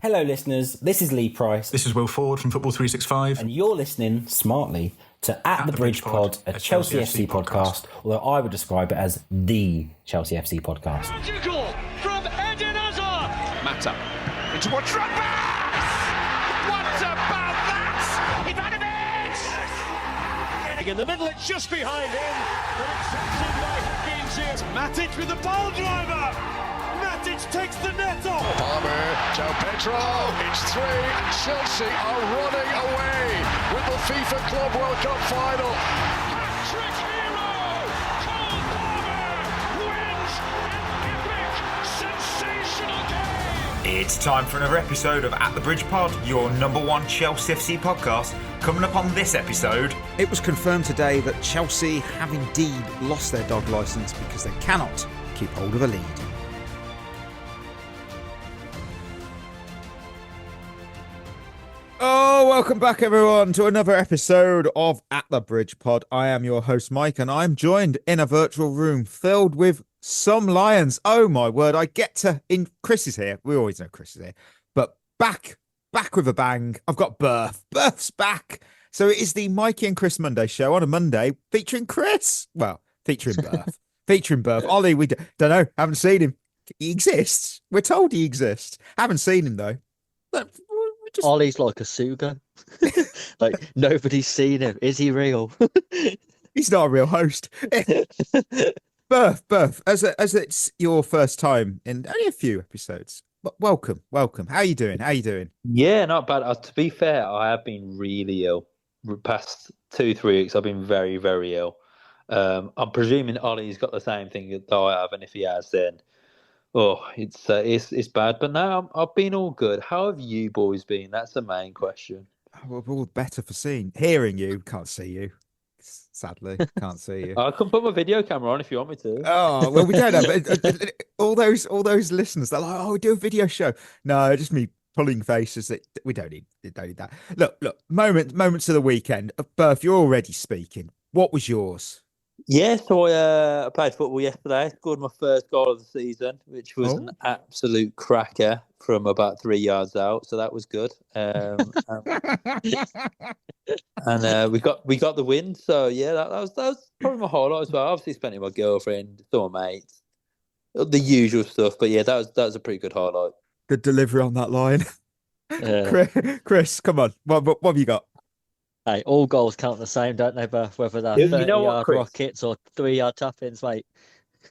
Hello, listeners. This is Lee Price. This is Will Ford from Football 365. And you're listening smartly to At the Bridge Pod, a Chelsea FC podcast, although I would describe it as the Chelsea FC podcast. Magical from Eden Hazard. Mata into a trap. What about that? Ivanovic! In the middle, it's just behind him, but it's taken by Hakim. Matic with the ball driver. Matic takes the net off. Palmer, Joao Pedro, it's three, and Chelsea are running away with the FIFA Club World Cup final. Hat-trick hero, Cole Palmer wins an epic, sensational game. It's time for another episode of At the Bridge Pod, your number one Chelsea FC podcast. Coming up on this episode, it was confirmed today that Chelsea have indeed lost their dog licence because they cannot keep hold of a lead. Oh, welcome back everyone to another episode of At the Bridge Pod. I am your host Mike and I'm joined in a virtual room filled with some lions. Oh my word, Chris is here. We always know Chris is here. But back with a bang. I've got Berth. Berth's back. So it is the Mikey and Chris Monday show on a Monday featuring Chris. Well, featuring Berth. Featuring Berth. Ollie, we don't know. Haven't seen him. He exists. We're told he exists. Haven't seen him though. But Ollie's like a Suga. Like, nobody's seen him. Is he real? He's not a real host. Berth, as it's your first time in only a few episodes, but welcome. How you doing? Yeah, not bad. To be fair, I have been really ill. The past 2-3 weeks, I've been very, very ill. I'm presuming Ollie's got the same thing that I have, and if he has, then it's bad. But now I've been all good. How have you boys been? That's the main question. We're all better for hearing you. Can't see you. Sadly, can't see you. I can put my video camera on if you want me to. Oh well, we don't have all those listeners. They're like, "Oh, we do a video show." No, just me pulling faces. That we don't need that. Look. Moments of the weekend. Berth, you're already speaking. What was yours? Yeah, so I played football yesterday. Scored my first goal of the season, which was an absolute cracker from about 3 yards out. So that was good. And we got the win. So yeah, that was probably my highlight as well. Obviously, spent it with my girlfriend, some mates, the usual stuff. But yeah, that was a pretty good highlight. Good delivery on that line. Chris, come on. What have you got? Hey, all goals count the same, don't they, Beth? Whether they're 30-yard rockets or 3-yard tap-ins, mate.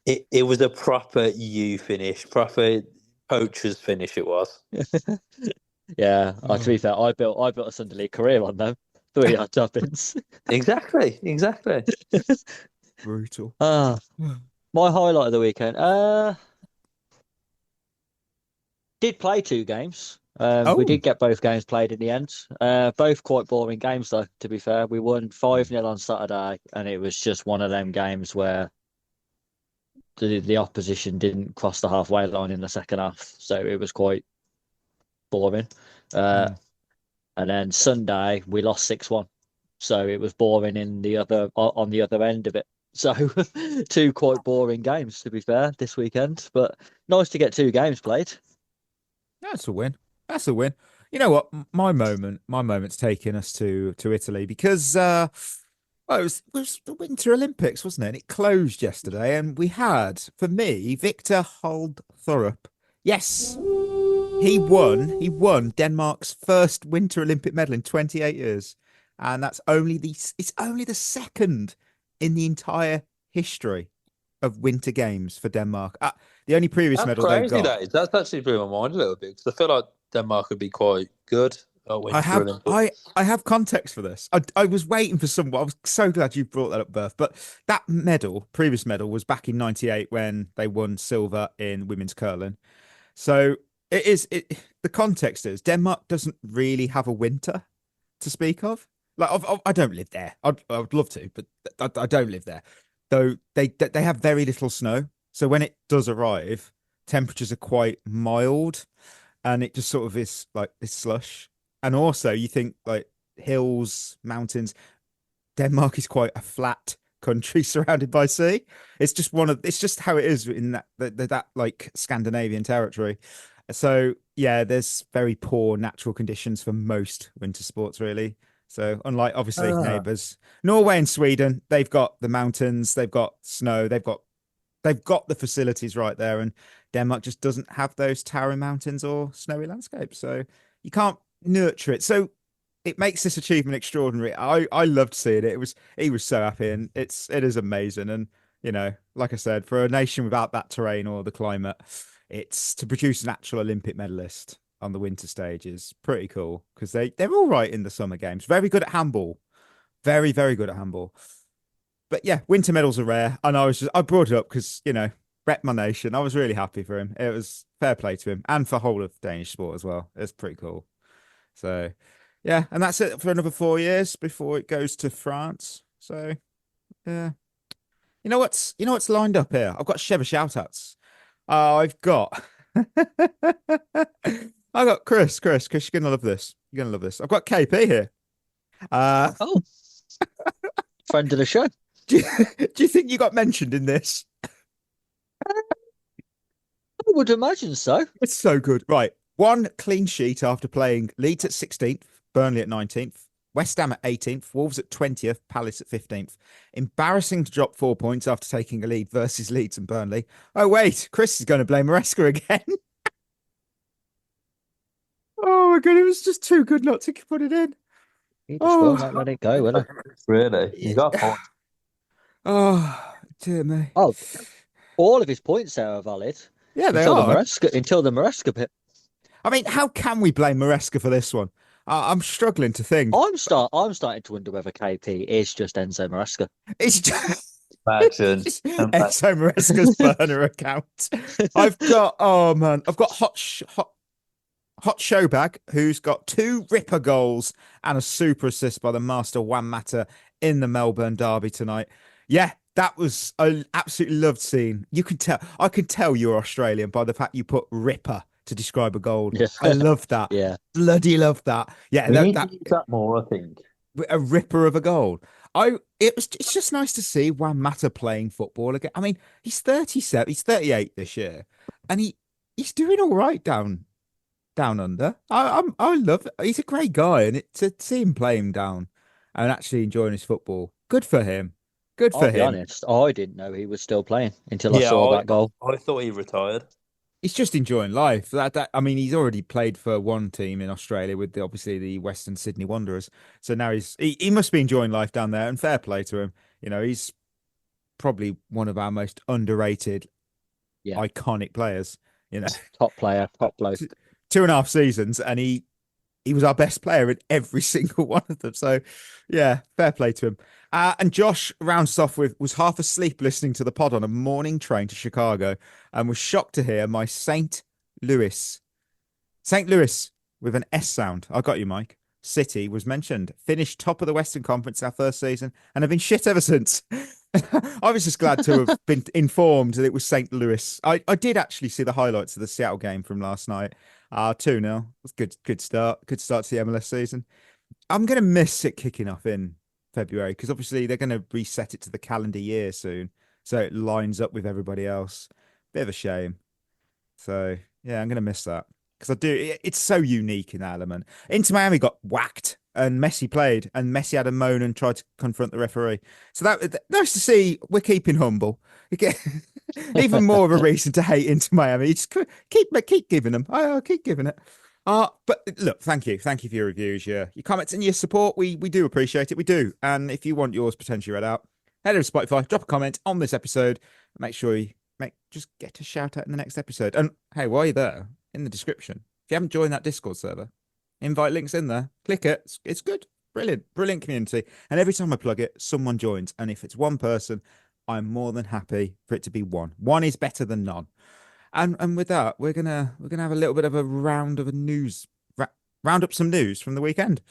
It was a proper finish, proper poacher's finish it was. Yeah, to be fair, I built a Sunday League career on them. 3-yard tap-ins. Exactly. Brutal. My highlight of the weekend. Did play 2 games. We did get both games played in the end. Both quite boring games, though, to be fair. We won 5-0 on Saturday, and it was just one of them games where the opposition didn't cross the halfway line in the second half, so it was quite boring. And then Sunday, we lost 6-1, so it was boring on the other end of it. So 2 quite boring games, to be fair, this weekend. But nice to get 2 games played. That's a win. You know what? My moment's taking us to Italy because it was the Winter Olympics, wasn't it? And it closed yesterday, and we had, for me, Victor Holdthurup. Yes, he won Denmark's first Winter Olympic medal in 28 years, and it's only the second in the entire history of Winter Games for Denmark. The only previous medal they've got. That's actually blew my mind a little bit because I feel like Denmark would be quite good. I have context for this. I was waiting for someone. I was so glad you brought that up, Berth. But that previous medal, was back in '98 when they won silver in women's curling. So the context is Denmark doesn't really have a winter to speak of. Like I don't live there. I would love to, but I don't live there. Though they have very little snow. So when it does arrive, temperatures are quite mild. And it just sort of is like this slush. And also you think like hills, mountains. Denmark is quite a flat country surrounded by sea. It's just how it is in that like Scandinavian territory. So yeah, there's very poor natural conditions for most winter sports, really. So unlike obviously neighbours, Norway and Sweden, they've got the mountains, they've got snow, they've got the facilities right there, and Denmark just doesn't have those towering mountains or snowy landscapes. So you can't nurture it. So it makes this achievement extraordinary. I loved seeing it. He was so happy, and it is amazing. And like I said, for a nation without that terrain or the climate, it's to produce an actual Olympic medalist on the winter stage is pretty cool, because they're all right in the summer games. Very good at handball. Very, very good at handball. But yeah, winter medals are rare. And I brought it up because, rep my nation. I was really happy for him. It was fair play to him, and for whole of Danish sport as well. It's pretty cool. So yeah, and that's it for another 4 years before it goes to France. So yeah. What's lined up here? I've got Shevva shoutouts. I've got I got Chris, you're gonna love this. You're gonna love this. I've got KP here. Oh, friend of the show. Do you think you got mentioned in this? I would imagine so. It's so good. Right. 1 clean sheet after playing Leeds at 16th, Burnley at 19th, West Ham at 18th, Wolves at 20th, Palace at 15th. Embarrassing to drop 4 points after taking a lead versus Leeds and Burnley. Oh, wait. Chris is going to blame Maresca again. Oh, my God. It was just too good not to put it in. He just will not let it go, will he? Really? You got a point. Oh, dear me. Oh, all of his points there are valid. Yeah, they until are. Until the Maresca bit. I mean, how can we blame Maresca for this one? I'm struggling to think. I'm starting to wonder whether KP is just Enzo Maresca. It's just Imagine. Enzo Maresca's burner account. I've got Hot Showbag, who's got 2 ripper goals and a super assist by the master Juan Mata in the Melbourne derby tonight. Yeah, I absolutely loved seeing. I can tell you're Australian by the fact you put ripper to describe a goal. Yeah. I love that. Yeah. Bloody love that. Yeah, We need to use that more, I think. A ripper of a goal. It's just nice to see Juan Mata playing football again. I mean, he's 37, he's 38 this year, and he's doing all right down under. I love it. He's a great guy, and to see him playing down and actually enjoying his football, good for him. Good for him. I'll be honest, I didn't know he was still playing until I saw that goal. I thought he retired. He's just enjoying life. I mean, he's already played for one team in Australia with obviously the Western Sydney Wanderers. So now he must be enjoying life down there, and fair play to him. He's probably one of our most underrated, iconic players. Top player, top bloke. 2.5 seasons, and he was our best player in every single one of them. So, yeah, fair play to him. And Josh rounds off was half asleep listening to the pod on a morning train to Chicago, and was shocked to hear my St. Louis with an S sound. I got you, Mike. City was mentioned. Finished top of the Western Conference our first season, and have been shit ever since. I was just glad to have been informed that it was St. Louis. I did actually see the highlights of the Seattle game from last night. 2-0. That's good start. Good start to the MLS season. I'm going to miss it kicking off in February, because obviously they're going to reset it to the calendar year soon, so it lines up with everybody else. Bit of a shame. So yeah, I'm going to miss that, because it's so unique in that element. Inter Miami got whacked and Messi played, and Messi had a moan and tried to confront the referee. So that nice to see. We're keeping humble. Even more of a reason to hate Inter Miami. Just keep giving them. I'll keep giving it. But look, thank you for your reviews, your comments and your support. We do appreciate it. We do. And if you want yours potentially read out, head over to Spotify, drop a comment on this episode, and make sure you just get a shout out in the next episode. And hey, while you're there, in the description, if you haven't joined that Discord server, invite links in there. Click it. It's good. Brilliant community. And every time I plug it, someone joins. And if it's one person, I'm more than happy for it to be one. One is better than none. And with that, we're gonna have a little bit of a round of news, round up some news from the weekend.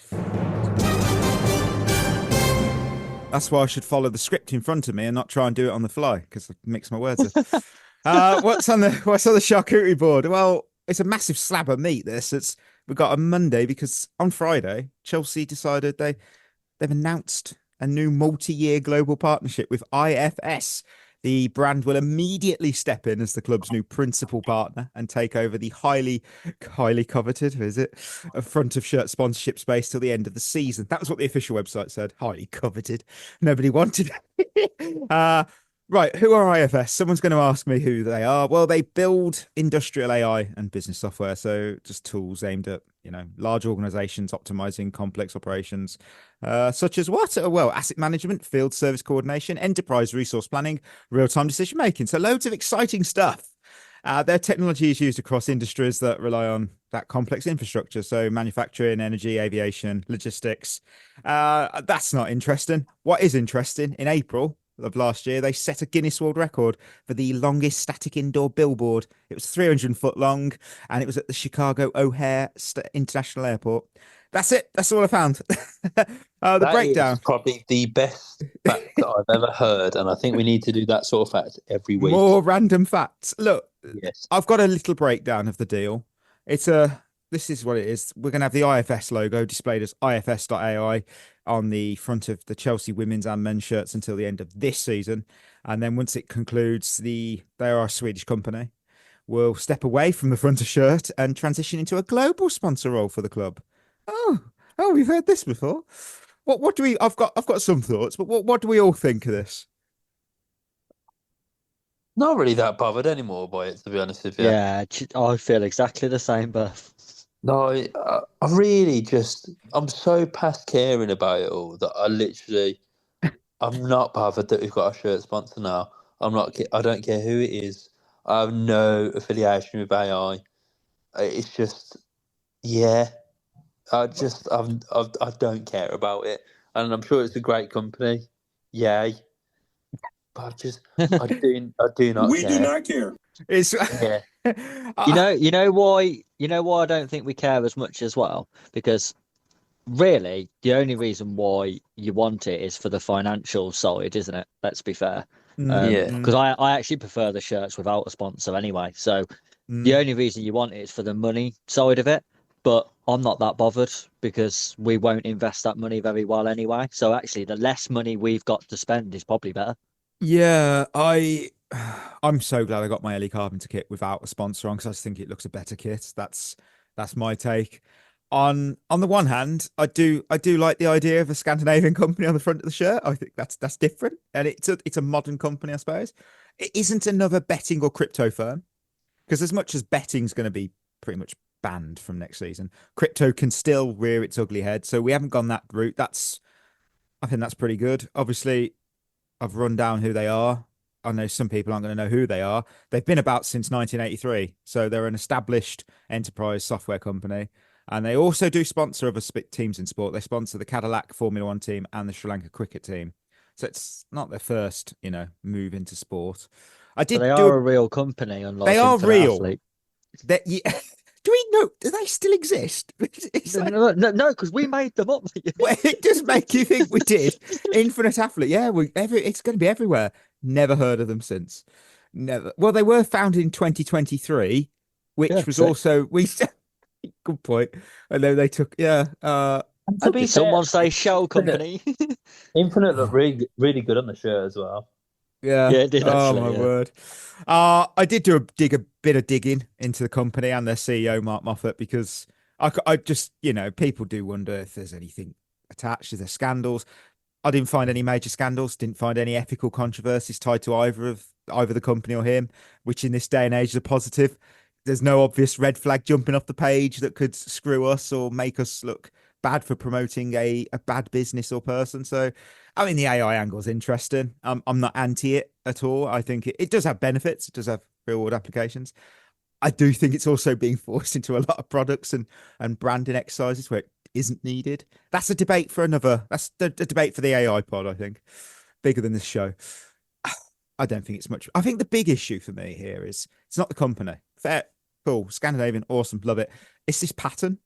That's why I should follow the script in front of me and not try and do it on the fly, because I mix my words up. What's on the charcuterie board? Well, it's a massive slab of meat. We've got a Monday, because on Friday Chelsea decided they've announced a new multi-year global partnership with IFS, The brand will immediately step in as the club's new principal partner and take over the highly coveted, is it, a front of shirt sponsorship space till the end of the season. That was what the official website said. Highly coveted. Nobody wanted it. Right, who are IFS? Someone's going to ask me who they are. Well, they build industrial AI and business software, so just tools aimed at, large organizations optimizing complex operations, such as what? Well, asset management, field service coordination, enterprise resource planning, real-time decision making. So loads of exciting stuff. Their technology is used across industries that rely on that complex infrastructure. So manufacturing, energy, aviation, logistics. That's not interesting. What is interesting, in April of last year, they set a Guinness World Record for the longest static indoor billboard. It was 300 foot long, and it was at the Chicago O'Hare International Airport. That's it. That's all I found. The breakdown is probably the best fact that I've ever heard, and I think we need to do that sort of fact every week. More random facts. Look, yes, I've got a little breakdown of the deal. This is what it is. We're going to have the IFS logo displayed as ifs.ai on the front of the Chelsea women's and men's shirts until the end of this season. And then once it concludes, they are a Swedish company, will step away from the front of shirt and transition into a global sponsor role for the club. Oh, we've heard this before. What do we? I've got some thoughts, but what do we all think of this? not really that bothered anymore by it, to be honest with you. Yeah, I feel exactly the same, but No, I really just, I'm so past caring about it all that I'm not bothered that we've got a shirt sponsor now. I don't care who it is. I have no affiliation with AI. It's just, yeah, I don't care about it. And I'm sure it's a great company. Yay. But I do not care. We do not care. It's Yeah. you know why I don't think we care as much as well, because really the only reason why you want it is for the financial side, isn't it? Let's be fair. Yeah. Because I actually prefer the shirts without a sponsor anyway. So the only reason you want it is for the money side of it. But I'm not that bothered because we won't invest that money very well anyway. So actually, the less money we've got to spend is probably better. Yeah, I'm so glad I got my Ellie Carpenter kit without a sponsor on because I just think it looks a better kit. That's my take. On the one hand, I do like the idea of a Scandinavian company on the front of the shirt. I think that's different, and it's a modern company, I suppose. It isn't another betting or crypto firm, because as much as betting's going to be pretty much banned from next season, crypto can still rear its ugly head. So we haven't gone that route. I think that's pretty good. Obviously, I've run down who they are. I know some people aren't going to know who they are. They've been about since 1983, so they're an established enterprise software company. And they also do sponsor other teams in sport. They sponsor the Cadillac Formula One team and the Sri Lanka cricket team. So it's not their first, move into sport. They are a real company, unlike they are Infinite real. Athlete. Do we know? Do they still exist? No, because we made them up. Well, it does make you think we did. Infinite Athlete, yeah, it's going to be everywhere. Never heard of them since. Never. Well, they were founded in 2023, which was also good point. I know they took To be someone fair, say shell company. Infinite looked really, really good on the shirt as well. Yeah. Yeah, it did actually, Oh my yeah. word. I did a bit of digging into the company and their CEO Mark Moffat, because I just, people do wonder if there's anything attached. Is there scandals? I didn't find any major scandals. Didn't find any ethical controversies tied to either the company or him, which in this day and age is a positive. There's no obvious red flag jumping off the page that could screw us or make us look bad for promoting a bad business or person. So, I mean, the AI angle is interesting. I'm not anti it at all. I think it does have benefits. It does have real world applications. I do think it's also being forced into a lot of products and branding exercises where it isn't needed. That's a debate for that's the debate for the AI pod, I think. Bigger than this show. I don't think it's much. I think the big issue for me here is it's not the company. Fair, cool, Scandinavian, awesome, love it. It's this pattern.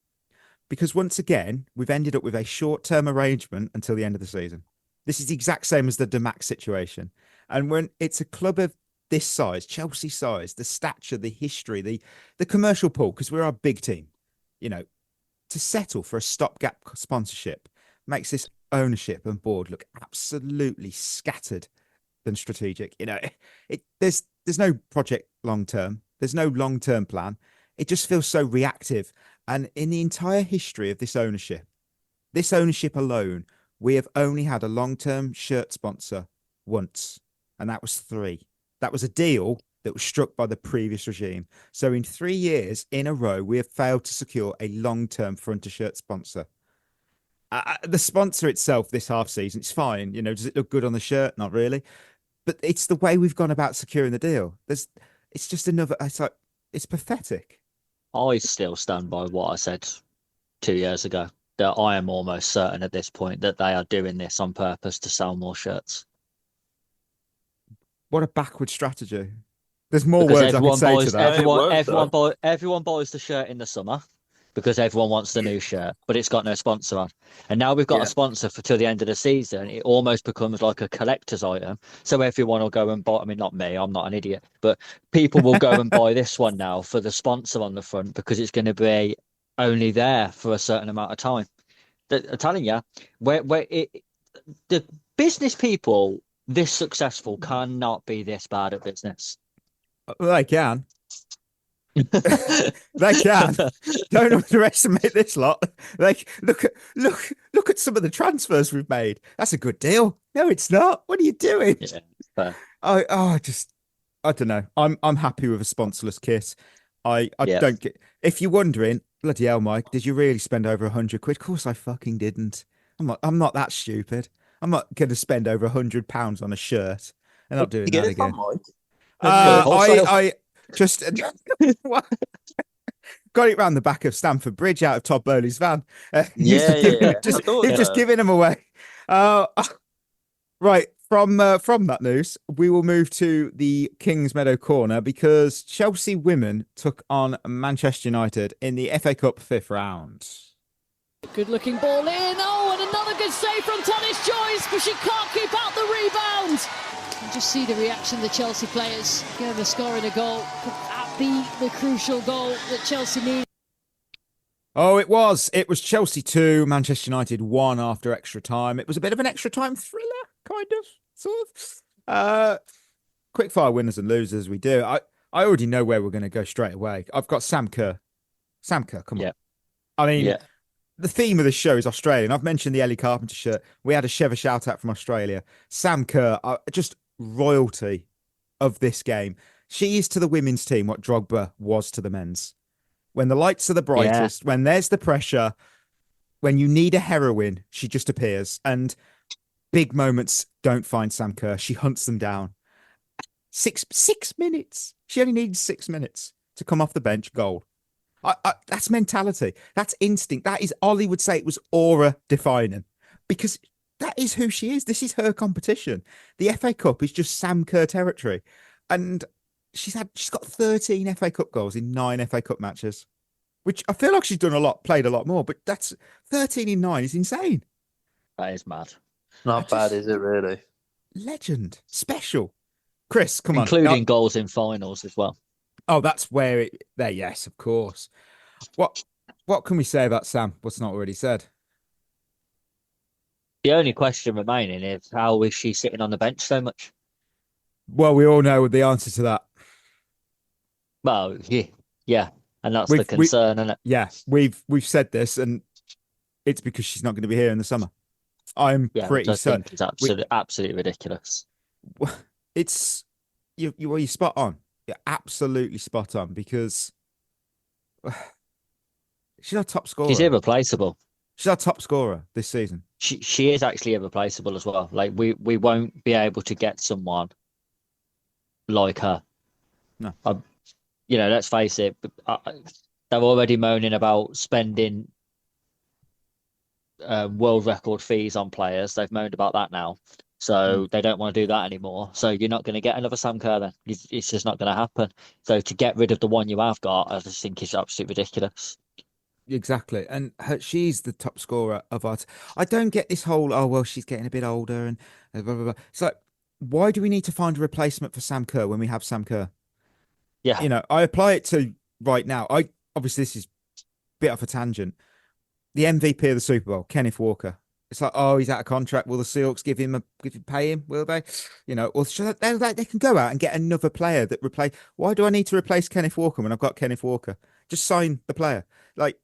Because once again, we've ended up with a short-term arrangement until the end of the season. This is the exact same as the Damac situation. And when it's a club of this size, Chelsea size, the stature, the history, the commercial pool, because we're a big team, to settle for a stopgap sponsorship makes this ownership and board look absolutely scattered than strategic. There's no project long term. There's no long term plan. It just feels so reactive. And in the entire history of this ownership alone, we have only had a long term shirt sponsor once, and that was 3. That was a deal that was struck by the previous regime. So in 3 years in a row, we have failed to secure a long term front of shirt sponsor. The sponsor itself this half season, it's fine. Does it look good on the shirt? Not really. But it's the way we've gone about securing the deal. It's just another. It's pathetic. I still stand by what I said 2 years ago, that I am almost certain at this point that they are doing this on purpose to sell more shirts. What a backward strategy. There's more Because words I could say to that. Everyone buys the shirt in the summer because everyone wants the new shirt, but it's got no sponsor on. And now we've got a sponsor till the end of the season. It almost becomes like a collector's item. So everyone will go and buy. I mean, not me, I'm not an idiot, but people will go and buy this one now for the sponsor on the front because it's going to be only there for a certain amount of time. I'm telling you, the business people this successful cannot be this bad at business. They can. They can. Don't underestimate this lot. Look at some of the transfers we've made. That's a good deal. No, it's not. What are you doing? Yeah, fair. I don't know. I'm happy with a sponsorless kit. I don't get. If you're wondering, bloody hell, Mike, did you really spend over 100 quid? Of course, I fucking didn't. I'm not that stupid. I'm not going to spend over £100 on a shirt. I'm not doing that again. I just got it round the back of Stamford Bridge out of Todd Bowley's van. Just giving them away. Right. From that news, we will move to the Kingsmeadow corner because Chelsea women took on Manchester United in the FA Cup 5th round. Good looking ball in. Oh, and another good save from Tanis Joyce, but she can't keep out the rebound. You just see the reaction of the Chelsea players. They're scoring a goal. Could that be the crucial goal that Chelsea need? Oh, it was. It was Chelsea 2, Manchester United 1 after extra time. It was a bit of an extra time thriller, kind of, sort of. Quick fire winners and losers we do. I already know where we're going to go straight away. I've got Sam Kerr. Sam Kerr, come on. I mean, the theme of the show is Australian. I've mentioned the Ellie Carpenter shirt. We had a Shevva shout out from Australia. Sam Kerr, just royalty of this game. She is to the women's team what Drogba was to the men's. When the lights are the brightest, when there's the pressure, when you need a heroine, she just appears. And big moments don't find Sam Kerr. She hunts them down. 6 minutes. She only needs 6 minutes to come off the bench, goal. That's mentality. That's instinct. That is, Ollie would say it was aura defining because that is who she is. This is her competition. The FA Cup is just Sam Kerr territory. And she's got 13 FA Cup goals in 9 FA Cup matches, which I feel like she's played a lot more, but that's 13 in 9 is insane. That is mad. Not bad, is it really? Legend. Special. Chris, come on. Including goals in finals as well. Oh, that's where yes, of course. What can we say about Sam? What's not already said? The only question remaining is how is she sitting on the bench so much? Well, we all know the answer to that. Well, yeah, and that's the concern, isn't it? Yeah, we've said this, and it's because she's not going to be here in the summer. I'm pretty certain. It's absolutely ridiculous. It's you're spot on. You're absolutely spot on because she's our top scorer. She's irreplaceable. She's our top scorer this season. She is actually irreplaceable as well. Like we won't be able to get someone like her. No. Let's face it. They're already moaning about spending world record fees on players. They've moaned about that now. So they don't want to do that anymore. So you're not going to get another Sam Kerr then. It's just not going to happen. So to get rid of the one you have got, I just think is absolutely ridiculous. Exactly. And she's the top scorer of our... I don't get this whole, she's getting a bit older and blah, blah, blah. It's like, why do we need to find a replacement for Sam Kerr when we have Sam Kerr? Yeah. I apply it to right now. Obviously, this is a bit off a tangent. The MVP of the Super Bowl, Kenneth Walker. It's like, oh, he's out of contract. Will the Seahawks pay him? Will they? Or they can go out and get another player that replace. Why do I need to replace Kenneth Walker when I've got Kenneth Walker? Just sign the player. Like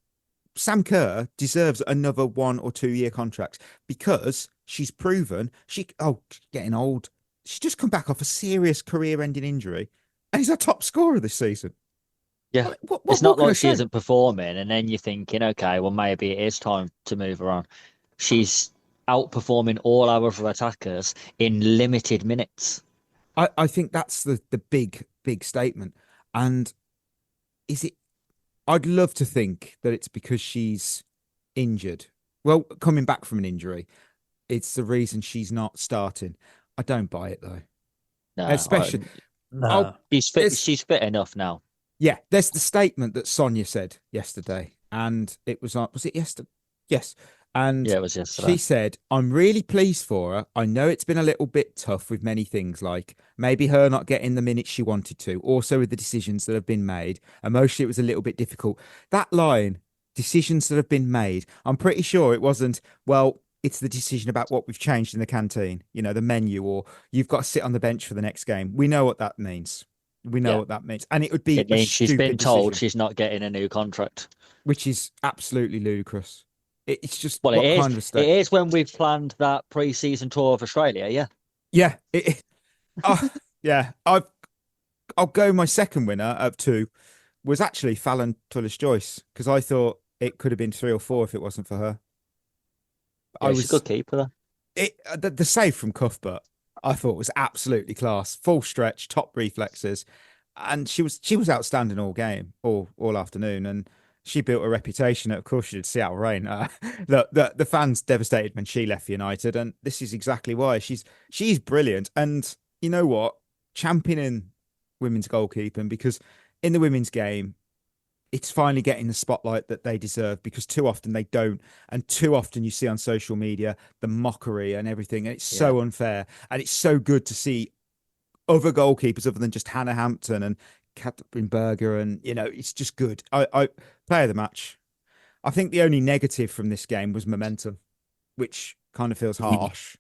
Sam Kerr deserves another 1 or 2 year contract because she's proven getting old. She's just come back off a serious career-ending injury, and he's our top scorer this season. Yeah, it's not like she isn't performing, and then you're thinking, okay, well maybe it is time to move her on. She's outperforming all our other attackers in limited minutes. I think that's the big statement. And is it? I'd love to think that it's because she's injured. Well, coming back from an injury, it's the reason she's not starting. I don't buy it though. No, especially she's fit enough now. Yeah, there's the statement that Sonia said yesterday, and it was it yesterday? Yes. And yeah, it was yesterday. She said, I'm really pleased for her. I know it's been a little bit tough with many things, like maybe her not getting the minutes she wanted to, also with the decisions that have been made. Emotionally, it was a little bit difficult. That line, decisions that have been made, I'm pretty sure it wasn't, well, it's the decision about what we've changed in the canteen, the menu, or you've got to sit on the bench for the next game. We know what that means. We know what that means. And it would be she's been told she's not getting a new contract. Which is absolutely ludicrous. It's just it is when we've planned that pre-season tour of Australia, yeah. Yeah. Yeah. I'll go my second winner of 2 was actually Fallon Tullis-Joyce, because I thought it could have been 3 or 4 if it wasn't for her. Yeah, she's a good keeper though. The save from Cuthbert I thought was absolutely class. Full stretch, top reflexes. And she was outstanding all game, all afternoon. And she built a reputation. Of course, she did Seattle Reign. The fans devastated when she left United. And this is exactly why. She's brilliant. And you know what? Championing women's goalkeeping, because in the women's game, it's finally getting the spotlight that they deserve, because too often they don't. And too often you see on social media the mockery and everything. And it's so unfair. And it's so good to see other goalkeepers other than just Hannah Hampton and Catherine Berger. And, it's just good. I player of the match. I think the only negative from this game was momentum, which kind of feels harsh.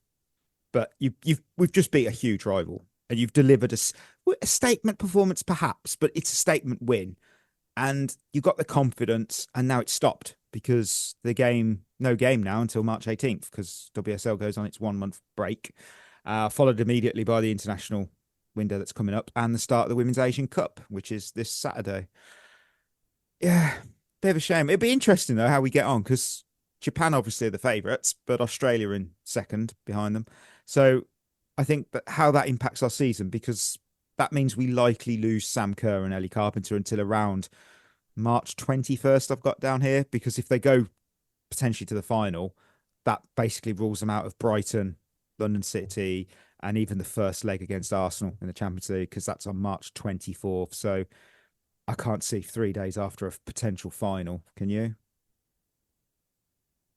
But we've just beat a huge rival. And you've delivered a statement performance, perhaps, but it's a statement win. And you got the confidence, and now it's stopped because no game now until March 18th, because WSL goes on its 1-month break, followed immediately by the international window that's coming up and the start of the Women's Asian Cup, which is this Saturday. Yeah, bit of a shame. It'd be interesting, though, how we get on, because Japan obviously are the favourites, but Australia in second behind them. So I think that how that impacts our season, because that means we likely lose Sam Kerr and Ellie Carpenter until around March 21st, I've got down here, because if they go potentially to the final, that basically rules them out of Brighton, London City, and even the first leg against Arsenal in the Champions League, because that's on March 24th. So I can't see 3 days after a potential final. Can you?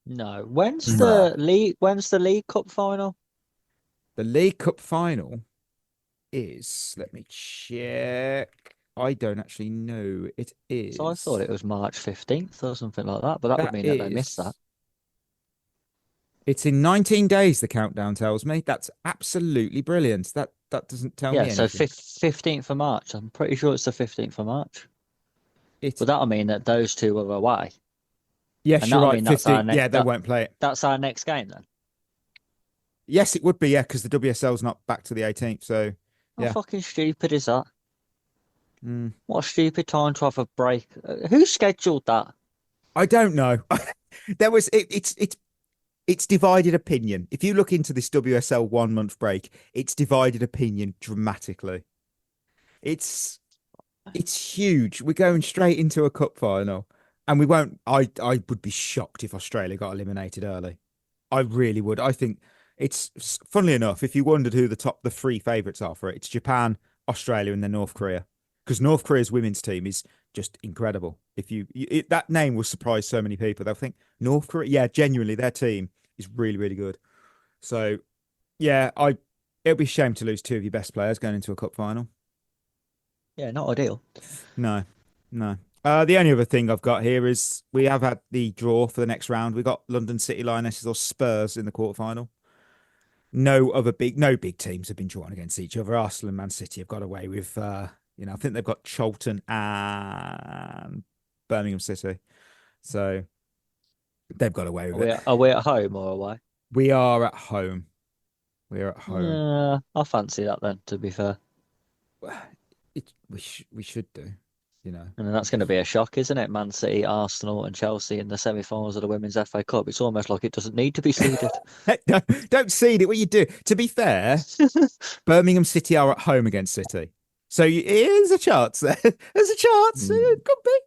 No. When's the League Cup final? The League Cup final is, let me check. I don't actually know. It is. So I thought it was March 15th or something like that, but that would mean that they missed that. It's in 19 days, the countdown tells me. That's absolutely brilliant. That doesn't tell me anything. Yeah, so 15th of March. I'm pretty sure it's the 15th of March. But that'll mean that those two are away. Yes, you're right. 15th. They won't play it. That's our next game then? Yes, it would be, because the WSL's not back to the 18th, so... How fucking stupid is that? What a stupid time to have a break. Who scheduled that? I don't know. It's divided opinion. If you look into this WSL 1-month break, it's divided opinion dramatically. It's huge. We're going straight into a cup final, and we won't. I would be shocked if Australia got eliminated early. I really would. I think it's, funnily enough, if you wondered who the 3 favourites are for it, it's Japan, Australia, and then North Korea. Because North Korea's women's team is just incredible. That name will surprise so many people. They'll think North Korea. Yeah, genuinely, their team is really, really good. So, yeah, it'll be a shame to lose 2 of your best players going into a cup final. Yeah, not ideal. No. The only other thing I've got here is we have had the draw for the next round. We got London City Lionesses or Spurs in the quarterfinal. No big teams have been drawn against each other. Arsenal and Man City have got away with, I think they've got Charlton and Birmingham City. So they've got away with it. Are we at home or away? We are at home. We are at home. I fancy that then, to be fair. We should do, And then that's going to be a shock, isn't it? Man City, Arsenal, and Chelsea in the semi-finals of the Women's FA Cup. It's almost like it doesn't need to be seeded. Don't seed it. What you do? To be fair, Birmingham City are at home against City, so here's a chance. There's a chance. It could be,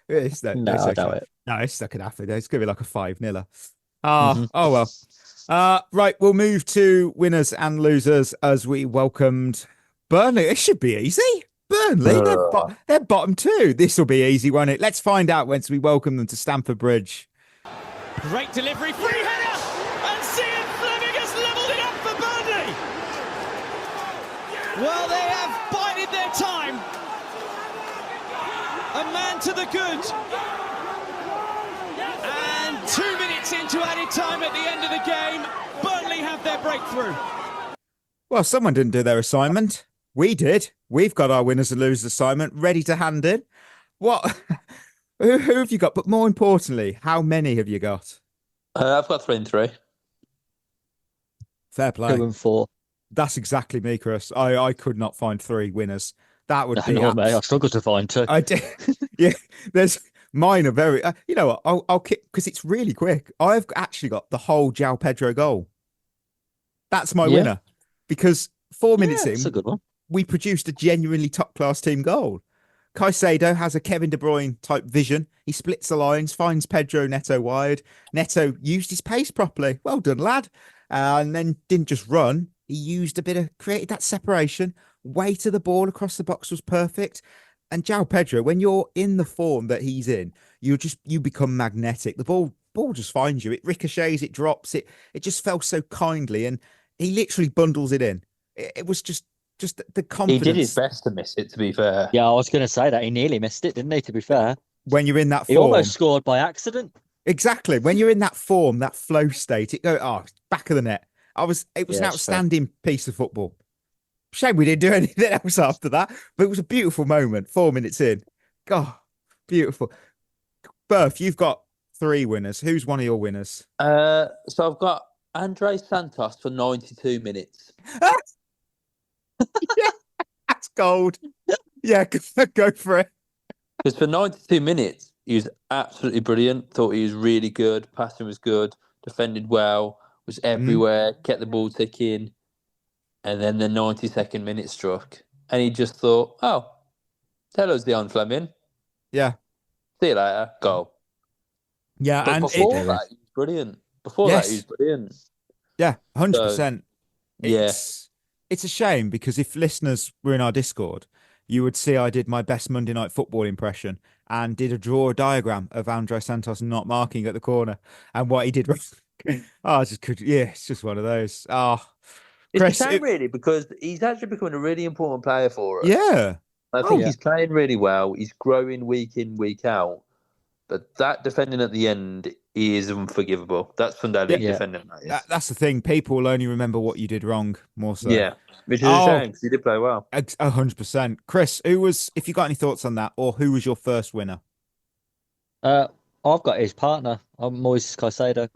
maybe. No, I doubt it. No, it's not going to happen. It's going to be like a 5-0. Oh well. Right, we'll move to winners and losers as we welcomed Burnley. It should be easy. Burnley, they're bottom 2. This will be easy, won't it? Let's find out once we welcome them to Stamford Bridge. Great delivery, free header, and Cian Fleming has levelled it up for Burnley. Well, they have bided their time. A man to the good. And 2 minutes into added time at the end of the game, Burnley have their breakthrough. Well, someone didn't do their assignment. We did. We've got our winners and losers assignment ready to hand in. What? Who have you got? But more importantly, how many have you got? I've got 3 and 3. Fair play. 2 and 4. That's exactly me, Chris. I could not find 3 winners. That would be. No, mate, I struggled to find 2. I did. Yeah, mine are very. You know what? I'll kick because it's really quick. I've actually got the whole Joao Pedro goal. That's my winner because 4 minutes in, that's a good one. We produced a genuinely top-class team goal. Caicedo has a Kevin De Bruyne type vision. He splits the lines, finds Pedro Neto wide. Neto used his pace properly. Well done, lad. And then didn't just run. He created that separation. Weight of the ball across the box was perfect. And Joao Pedro, when you're in the form that he's in, you become magnetic. The ball just finds you. It ricochets, it drops. It just fell so kindly. And he literally bundles it in. It was just the confidence. He did his best to miss it, to be fair. Yeah, I was going to say that. He nearly missed it, didn't he, to be fair? When you're in that form. He almost scored by accident. Exactly. When you're in that form, that flow state, it goes, back of the net. It was an outstanding piece of football. Shame we didn't do anything else after that, but it was a beautiful moment, 4 minutes in. God, beautiful. Berth, you've got 3 winners. Who's one of your winners? So I've got Andre Santos for 92 minutes. Yeah, that's gold. Yeah, go for it. Because for 92 minutes, he was absolutely brilliant. Thought he was really good. Passing was good. Defended well. Was everywhere. Kept the ball ticking. And then the 92nd minute struck. And he just thought, hello's Dion Fleming. Yeah. See you later. Goal. Yeah, but and before that, he was brilliant. That, he was brilliant. Yeah, 100%. So, It's a shame because if listeners were in our Discord, you would see I did my best Monday Night Football impression and did a draw diagram of Andre Santos not marking at the corner and what he did. It's just one of those. It's a shame, really, because he's actually becoming a really important player for us. Yeah. I think he's playing really well. He's growing week in, week out. But that defending at the end is unforgivable. That's Sunday League defending. That's the thing. People will only remember what you did wrong more so. Yeah, which is a shame because he did play well. 100%. Chris, if you got any thoughts on that, or who was your first winner? I've got his partner, Moises Caicedo.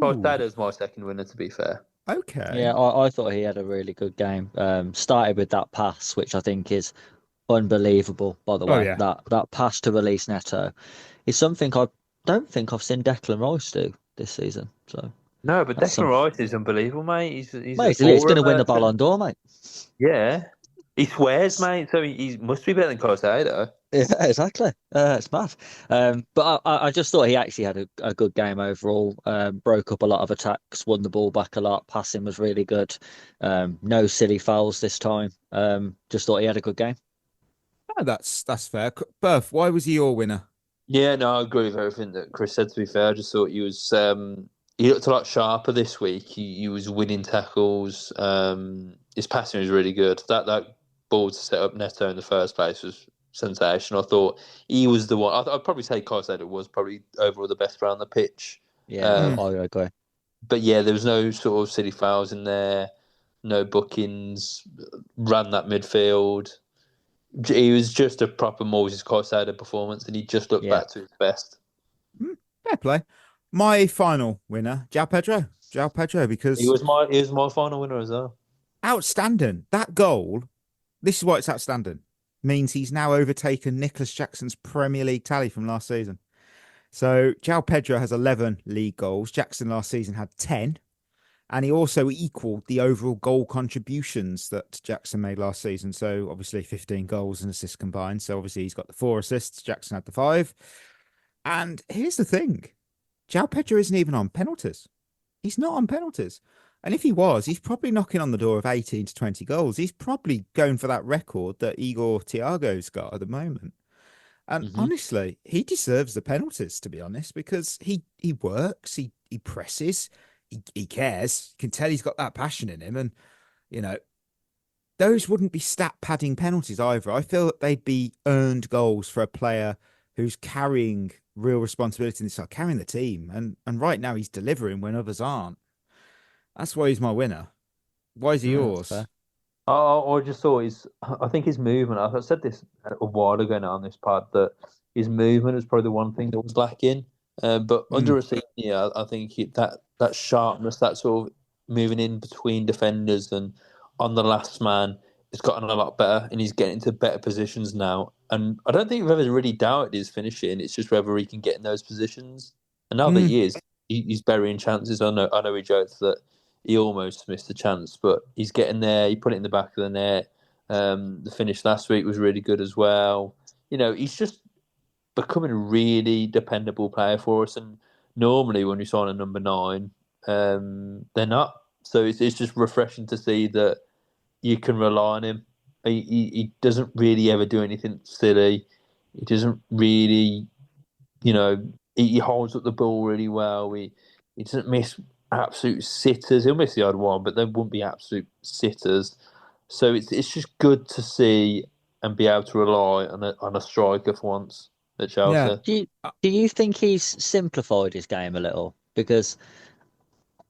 Caicedo's my second winner, to be fair. Okay. Yeah, I thought he had a really good game. Started with that pass, which I think is unbelievable, by the way. That pass to release Neto is something I don't think I've seen Declan Rice do this season. So no, but Declan Rice is unbelievable, mate. He's going to win the Ballon d'Or, mate. Yeah, he swears, mate. So he must be better than Caicedo. Yeah, exactly. It's mad. But I just thought he actually had a good game overall. Broke up a lot of attacks, won the ball back a lot. Passing was really good. No silly fouls this time. Just thought he had a good game. Oh, that's fair. Berth, why was he your winner? Yeah, no, I agree with everything that Chris said, to be fair. I just thought he was he looked a lot sharper this week. He was winning tackles. His passing was really good. That ball to set up Neto in the first place was sensational. I thought he was the one. I'd probably say Caicedo was probably overall the best player on the pitch. Yeah, I agree. But yeah, there was no sort of silly fouls in there, no bookings, ran that midfield. He was just a proper Moses Caicedo performance, and he just looked back to his best. Fair play. My final winner, Joao Pedro. Joao Pedro, because He was my final winner as well. outstanding. That goal, this is why it's outstanding, means he's now overtaken Nicholas Jackson's Premier League tally from last season. So Joao Pedro has 11 league goals. Jackson last season had 10. And he also equaled the overall goal contributions that Jackson made last season. So obviously 15 goals and assists combined. So obviously he's got the 4 assists. Jackson had the 5. And here's the thing. Joao Pedro isn't even on penalties. He's not on penalties. And if he was, he's probably knocking on the door of 18 to 20 goals. He's probably going for that record that Igor Thiago's got at the moment. And honestly, he deserves the penalties, to be honest, because he works, he presses, he cares. You can tell he's got that passion in him. And, you know, those wouldn't be stat padding penalties either. I feel that they'd be earned goals for a player who's carrying real responsibility and start carrying the team. And right now he's delivering when others aren't. That's why he's my winner. Why is he yours? I just thought I think his movement, I said this a while ago now on this pod, that his movement was probably the one thing that was lacking. But under Rosini, I think that sharpness, that sort of moving in between defenders and on the last man, has gotten a lot better, and he's getting into better positions now. And I don't think we've ever really doubted his finishing. It's just whether he can get in those positions. And now that he is, he's burying chances. I know he jokes that he almost missed the chance, but he's getting there. He put it in the back of the net. The finish last week was really good as well. You know, he's just becoming a really dependable player for us. And normally when you sign a number 9, they're not. So it's just refreshing to see that you can rely on him. He doesn't really ever do anything silly. He doesn't really, you know, he holds up the ball really well. He doesn't miss absolute sitters. He'll miss the odd one, but they wouldn't be absolute sitters. So it's just good to see and be able to rely on a striker for once at Chelsea. Yeah. Do you think he's simplified his game a little? Because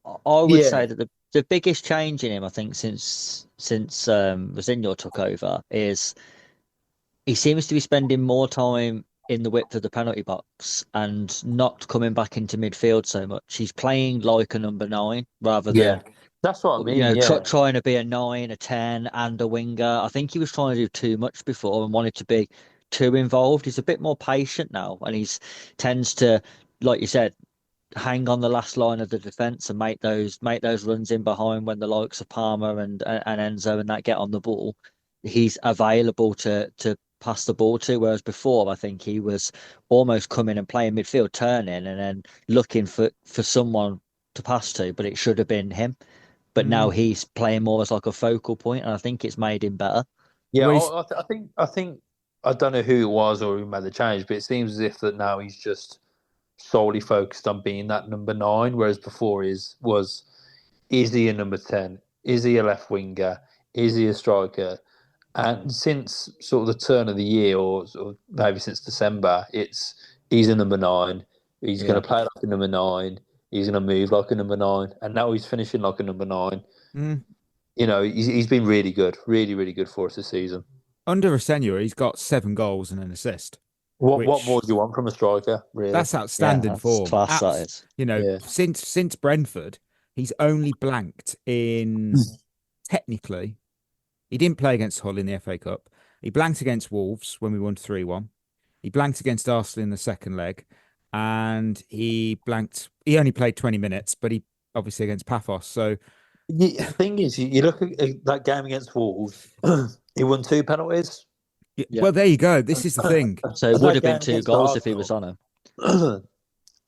I would say that the biggest change in him, I think, since Rosinior took over, is he seems to be spending more time in the width of the penalty box and not coming back into midfield so much. He's playing like a number 9 rather than that's what I mean. You know, trying to be a 9, a 10, and a winger. I think he was trying to do too much before and wanted to be too involved. He's a bit more patient now, and he tends to, like you said, hang on the last line of the defence and make those runs in behind when the likes of Palmer and Enzo and that get on the ball. He's available to pass the ball to, whereas before I think he was almost coming and playing midfield, turning and then looking for someone to pass to, but it should have been him. But now he's playing more as like a focal point, and I think it's made him better. Yeah, I think I don't know who it was or who made the change, but it seems as if that now he's just solely focused on being that number 9, whereas before is he a number 10? Is he a left winger? Is he a striker? And since sort of the turn of the year, or sort of maybe since December, he's a number 9. He's going to play like a number 9. He's going to move like a number 9, and now he's finishing like a number 9. You know, he's been really good, really, really good for us this season. Under Rosenior, he's got 7 goals and an assist. What more do you want from a striker? Really, that's outstanding form. Class, that is. You know, since Brentford, he's only blanked in technically. He didn't play against Hull in the FA Cup. He blanked against Wolves when we won 3-1. He blanked against Arsenal in the second leg. And he only played 20 minutes, but he obviously against Paphos. So the thing is, you look at that game against Wolves, he won 2 penalties. Yeah. Well, there you go. This is the thing. So it would have been 2 goals if he was on him.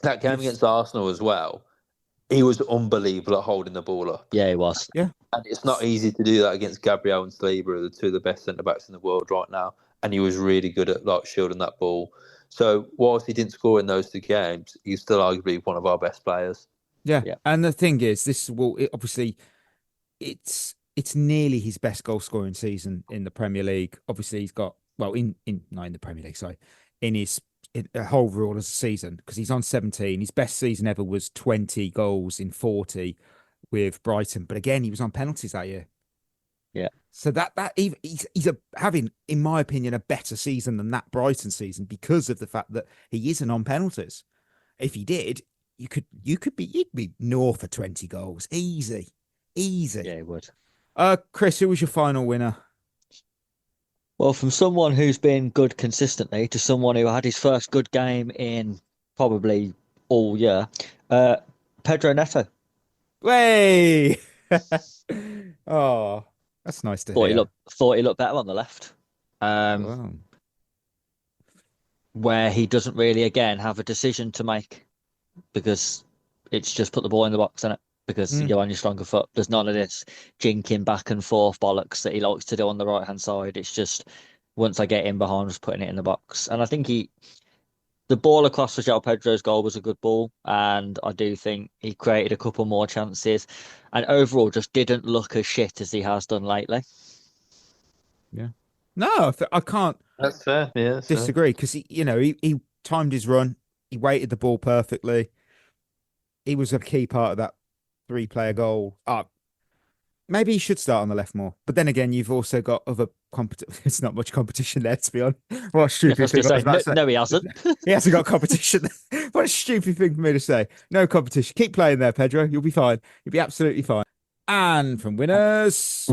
That game against Arsenal as well, he was unbelievable at holding the ball up. Yeah, he was. Yeah. And it's not easy to do that against Gabriel and Saliba, the 2 of the best centre-backs in the world right now. And he was really good at like shielding that ball. So whilst he didn't score in those 2 games, he's still arguably one of our best players. Yeah. And the thing is, obviously it's nearly his best goal scoring season in the Premier League. Obviously, he's got well, not in the Premier League, sorry, in his overall as a season, because he's on 17. His best season ever was 20 goals in 40 with Brighton. But again, he was on penalties that year. Yeah. So he's having, in my opinion, a better season than that Brighton season because of the fact that he isn't on penalties. If he did, you'd be north of 20 goals. Easy. Yeah, it would. Chris, who was your final winner? Well, from someone who's been good consistently to someone who had his first good game in probably all year, Pedro Neto. Way. Oh, that's nice to hear. Thought he looked better on the left. Wow. Where he doesn't really, again, have a decision to make because it's just put the ball in the box, isn't it? Because you're on your stronger foot. There's none of this jinking back and forth bollocks that he likes to do on the right-hand side. It's just, once I get in behind, just putting it in the box. And I think the ball across for Joao Pedro's goal was a good ball. And I do think he created a couple more chances. And overall, just didn't look as shit as he has done lately. Yeah. No, I can't. That's fair. Yeah, disagree because he timed his run. He weighted the ball perfectly. He was a key part of that 3-player goal. Maybe he should start on the left more. But then again, you've also got other competition. It's not much competition there, to be honest. What a stupid thing. No, he hasn't. He hasn't got competition. What a stupid thing for me to say. No competition. Keep playing there, Pedro. You'll be fine. You'll be absolutely fine. And from winners.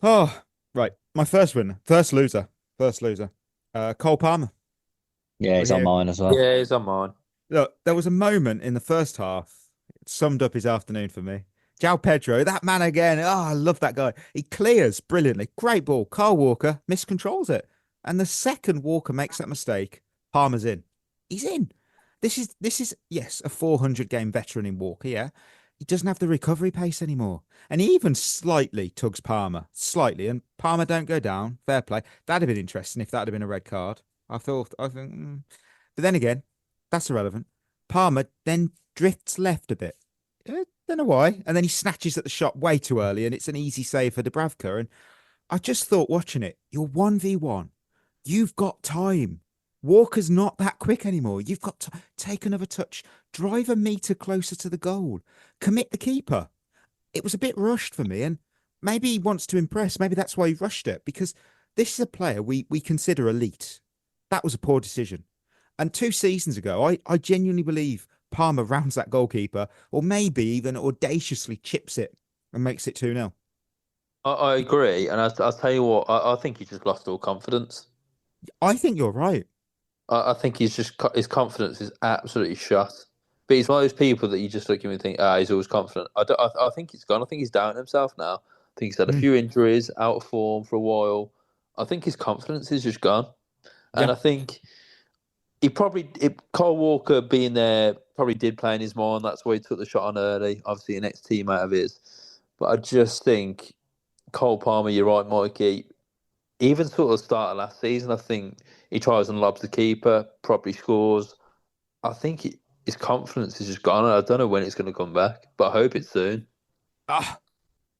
Oh, right. My first winner. First loser. Cole Palmer. Yeah, he's on mine as well. Yeah, he's on mine. Look, there was a moment in the first half. It summed up his afternoon for me. Joao Pedro, that man again. Oh, I love that guy. He clears brilliantly. Great ball. Kyle Walker miscontrols it. And the second Walker makes that mistake, Palmer's in. He's in. This is yes, a 400-game veteran in Walker, yeah. He doesn't have the recovery pace anymore. And he even slightly tugs Palmer. Slightly. And Palmer don't go down. Fair play. That'd have been interesting if that'd have been a red card. I think. But then again, that's irrelevant. Palmer then drifts left a bit. Don't know why. And then he snatches at the shot way too early, and it's an easy save for Dubravka. And I just thought watching it, you're 1v1. You've got time. Walker's not that quick anymore. You've got to take another touch. Drive a metre closer to the goal. Commit the keeper. It was a bit rushed for me, and maybe he wants to impress. Maybe that's why he rushed it, because this is a player we consider elite. That was a poor decision. And 2 seasons ago, I genuinely believe Palmer rounds that goalkeeper, or maybe even audaciously chips it and makes it 2-0. I agree, and I'll tell you what, I think he just lost all confidence. I think you're right. I think his confidence is absolutely shot. But he's one of those people that you just look at him and think, he's always confident. I think he's gone. I think he's doubting himself now. I think he's had a few injuries, out of form for a while. I think his confidence is just gone. And I think Kyle Walker being there probably did play in his mind. That's why he took the shot on early. Obviously, an ex-teammate of his. But I just think Cole Palmer, you're right, Mikey. Even sort of start of last season, I think he tries and lobs the keeper, probably scores. I think his confidence is just gone. I don't know when it's going to come back, but I hope it's soon.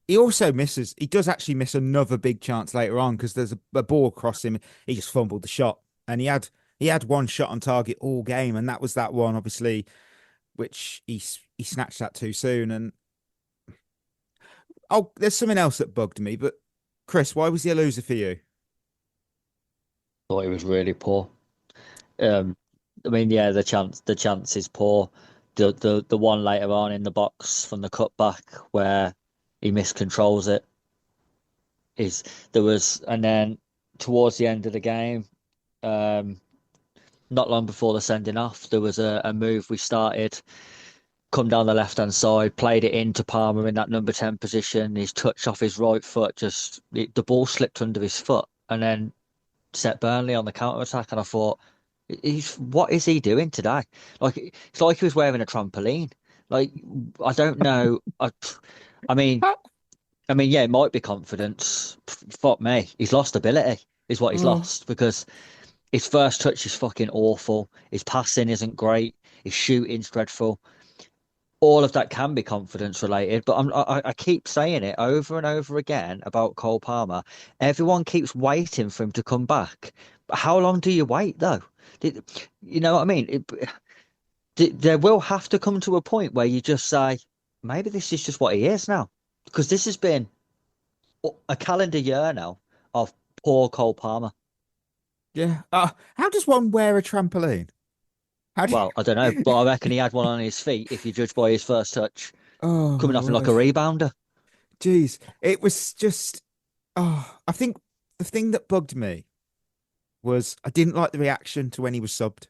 He also misses. He does actually miss another big chance later on because there's a ball across him. He just fumbled the shot, and he had one shot on target all game, and that was that one, obviously, which he snatched that too soon. And there's something else that bugged me. But Chris, why was he a loser for you? Thought he was really poor. The chance is poor. The one later on in the box from the cutback where he miscontrols it and then towards the end of the game, not long before the sending off, there was a move we started, come down the left hand side, played it into Palmer in that number 10 position. He's touched off his right foot, the ball slipped under his foot, and then set Burnley on the counter attack. And I thought, what is he doing today? Like, it's like he was wearing a trampoline. Like, I don't know. I mean, yeah, it might be confidence. Fuck me, he's lost ability. Is what he's lost, because his first touch is fucking awful. His passing isn't great. His shooting's dreadful. all of that can be confidence related, but I keep saying it over and over again about Cole Palmer. Everyone keeps waiting for him to come back. But how long do you wait, though? You know what I mean? There will have to come to a point where you just say, maybe this is just what he is now. Because this has been a calendar year now of poor Cole Palmer. Yeah. How does one wear a trampoline? Well, I don't know, but I reckon he had one on his feet if you judge by his first touch. Oh, Coming my off him like word. a rebounder. Jeez. It was just, I think the thing that bugged me was I didn't like the reaction to when he was subbed,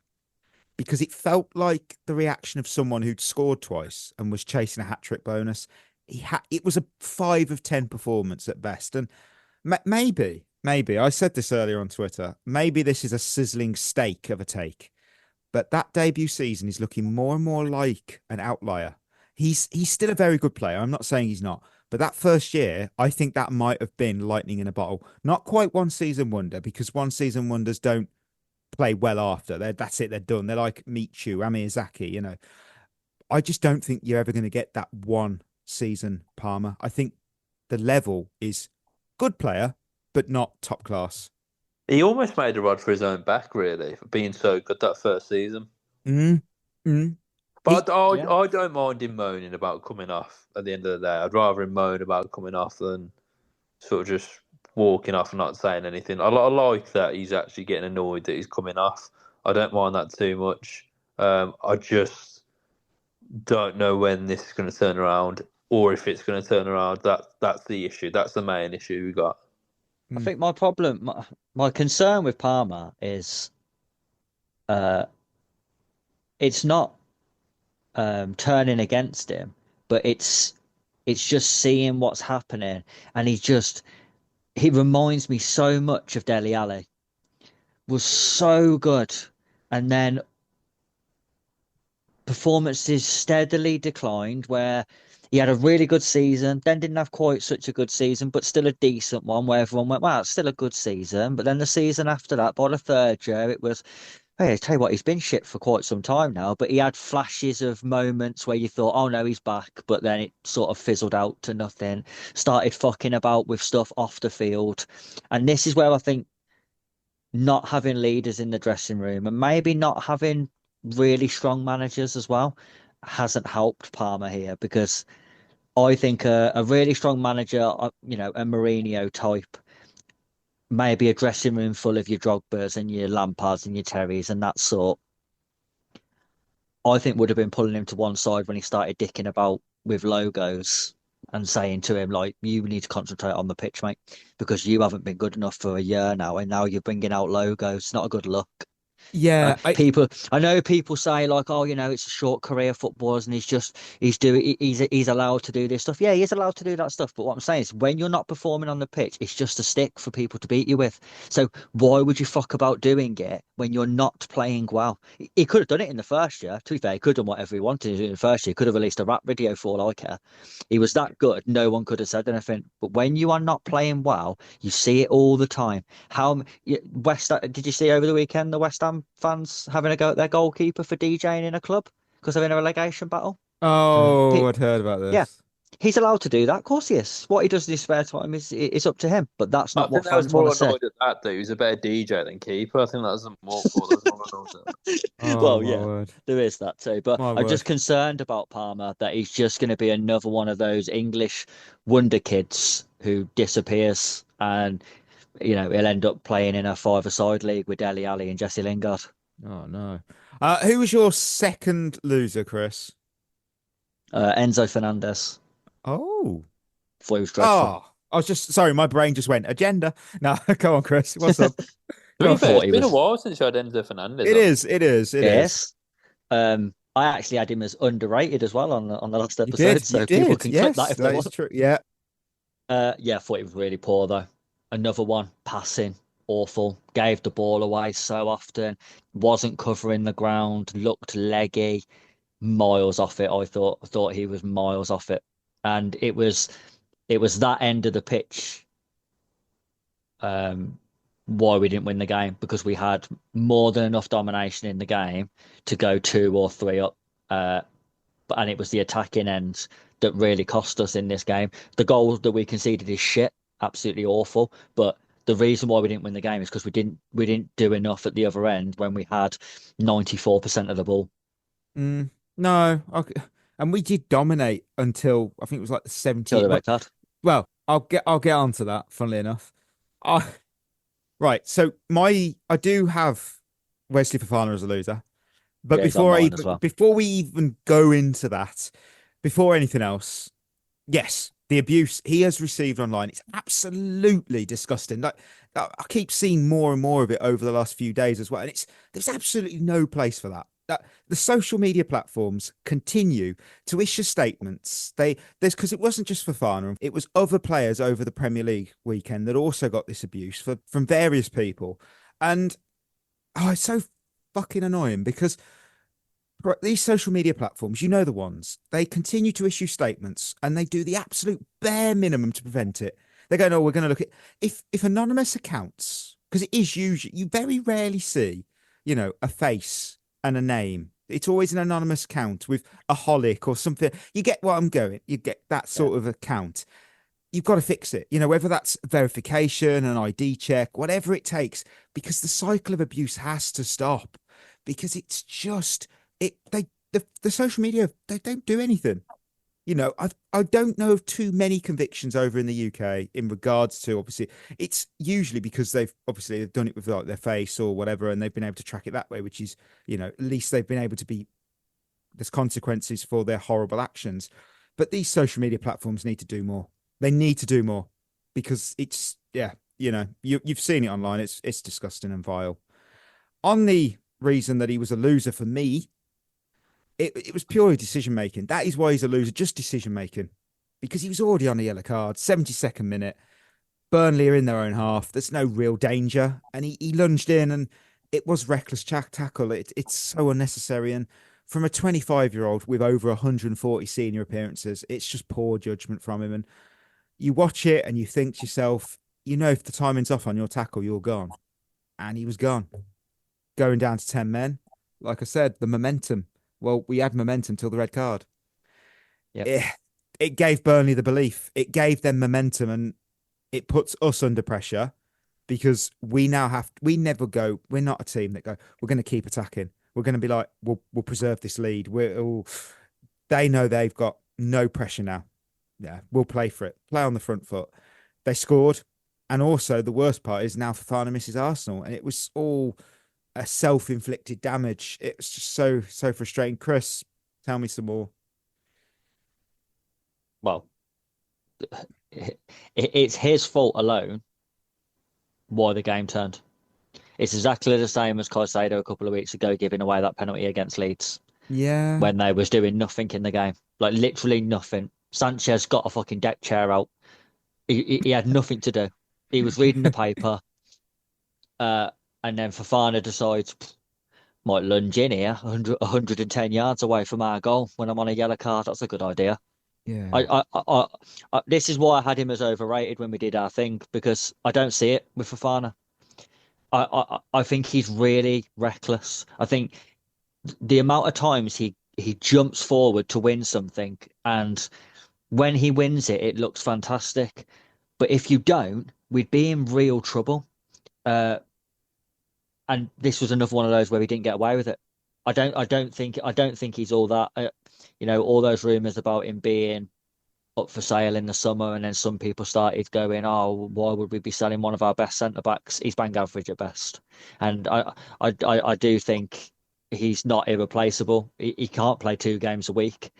because it felt like the reaction of someone who'd scored twice and was chasing a hat-trick bonus. It was a 5 of 10 performance at best. And maybe, I said this earlier on Twitter, maybe this is a sizzling steak of a take, but that debut season is looking more and more like an outlier. He's still a very good player. I'm not saying he's not, but that first year, I think that might have been lightning in a bottle. Not quite one season wonder, because one season wonders don't play well after. That's it. They're done. They're like Michu, Amiyazaki. You know, I just don't think you're ever going to get that one season Palmer. I think the level is good player, but not top class. He almost made a rod for his own back, really, for being so good that first season. But I don't mind him moaning about coming off at the end of the day. I'd rather him moan about coming off than sort of just walking off and not saying anything. I like that he's actually getting annoyed that he's coming off. I don't mind that too much. I just don't know when this is going to turn around, or if it's going to turn around. That's the issue. That's the main issue we got. I think my problem, my concern with Palmer is, it's not turning against him, but it's just seeing what's happening, and he reminds me so much of Dele Alli. Was so good, and then performances steadily declined, where he had a really good season, then didn't have quite such a good season, but still a decent one, where everyone went, wow, it's still a good season. But then the season after that, by the third year, it was, hey, I tell you what, he's been shit for quite some time now, but he had flashes of moments where you thought, oh no, he's back, but then it sort of fizzled out to nothing, started fucking about with stuff off the field. And this is where I think not having leaders in the dressing room, and maybe not having really strong managers as well, hasn't helped Palmer here, because I think a really strong manager, a Mourinho type, maybe a dressing room full of your Drogbas and your Lampards and your Terrys and that sort, I think would have been pulling him to one side when he started dicking about with logos and saying to him, like, you need to concentrate on the pitch, mate, because you haven't been good enough for a year now, and now you're bringing out logos. It's not a good look. Yeah, I know people say, like, oh, it's a short career footballers, and he's allowed to do this stuff. Yeah, he is allowed to do that stuff. But what I'm saying is, when you're not performing on the pitch, it's just a stick for people to beat you with. So why would you fuck about doing it when you're not playing well? He could have done it in the first year. To be fair, he could have done whatever he wanted to do in the first year. He could have released a rap video for all I care. He was that good. No one could have said anything. But when you are not playing well, you see it all the time. Did you see over the weekend the West Ham fans having a go at their goalkeeper for DJing in a club because they're in a relegation battle? Oh, I'd heard about this. Yeah, he's allowed to do that. Of course he is. What he does in his spare time is up to him. But that's not what fans want to say. That dude, he's a better DJ than keeper. I think that's more Well, yeah, there is that too. But I'm just concerned about Palmer, that he's just going to be another one of those English wonder kids who disappears, and he'll end up playing in a five-a-side league with Dele Alli and Jesse Lingard. Oh, no. Who was your second loser, Chris? Enzo Fernandez. Oh. Thought he was dreadful. Oh, I was just, sorry, my brain just went, agenda. No, go on, Chris. What's up? It's been a while since you had Enzo Fernandez. It is. I actually had him as underrated as well on the last episode. You did. People can click that if they is want. True. Yeah. I thought he was really poor, though. Another one, passing, awful. Gave the ball away so often. Wasn't covering the ground. Looked leggy. Miles off it. I thought he was miles off it, and it was that end of the pitch. Why we didn't win the game, because we had more than enough domination in the game to go 2 or 3 up. and it was the attacking end that really cost us in this game. The goal that we conceded is shit, absolutely awful. But the reason why we didn't win the game is because we didn't do enough at the other end when we had 94% of the ball. No, and we did dominate until I think it was like the 70th. The red card. Well, I'll get on to that. Funnily enough, right. So I do have Wesley Fofana as a loser, but before we even go into that, before anything else, yes, the abuse he has received online, it's absolutely disgusting. Like I keep seeing more and more of it over the last few days as well, and there's absolutely no place for that. That the social media platforms continue to issue statements. Because it wasn't just Fofana, it was other players over the Premier League weekend that also got this abuse from various people, and it's so fucking annoying because these social media platforms, you know the ones, they continue to issue statements and they do the absolute bare minimum to prevent it. They're going, we're going to look at if anonymous accounts, because it is usually, you very rarely see, a face and a name. It's always an anonymous account with a holic or something. You get what I'm going. You get that sort of account. You've got to fix it. Whether that's verification, an ID check, whatever it takes, because the cycle of abuse has to stop. Because it's just the social media, they don't do anything. I don't know of too many convictions over in the UK in regards to, obviously, it's usually because they've done it with like their face or whatever, and they've been able to track it that way, which is, at least they've been able to there's consequences for their horrible actions. But these social media platforms need to do more. They need to do more because it's, you've seen it online. It's disgusting and vile. On the reason that he was a loser for me, it was purely decision making. That is why he's a loser, just decision making, because he was already on a yellow card, 72nd minute. Burnley are in their own half. There's no real danger, and he lunged in, and it was reckless tackle. It's so unnecessary, and from a 25-year-old with over 140 senior appearances, it's just poor judgment from him. And you watch it, and you think to yourself, if the timing's off on your tackle, you're gone, and he was gone, going down to 10 men. Like I said, the momentum. Well, we had momentum till the red card. Yeah, it gave Burnley the belief. It gave them momentum, and it puts us under pressure because we now we're not a team that go, we're going to keep attacking. We're going to be like, we'll preserve this lead. They know they've got no pressure now. Yeah, we'll play for it. Play on the front foot. They scored. And also the worst part is now Fofana misses Arsenal, and it was all a self-inflicted damage. It was just so frustrating. Chris, tell me some more. Well, it's his fault alone why the game turned. It's exactly the same as Caicedo a couple of weeks ago giving away that penalty against Leeds. Yeah. When they was doing nothing in the game. Like literally nothing. Sanchez got a fucking deck chair out. He had nothing to do. He was reading the paper. And then Fofana decides, might lunge in here, 110 yards away from our goal when I'm on a yellow card. That's a good idea. Yeah. I this is why I had him as overrated when we did our thing, because I don't see it with Fofana. I think he's really reckless. I think the amount of times he jumps forward to win something, and when he wins it, it looks fantastic. But if you don't, we'd be in real trouble. And this was another one of those where we didn't get away with it. I don't think he's all that. All those rumours about him being up for sale in the summer, and then some people started going, "Oh, why would we be selling one of our best centre backs? He's bang average at best." And I do think he's not irreplaceable. He can't play 2 games a week,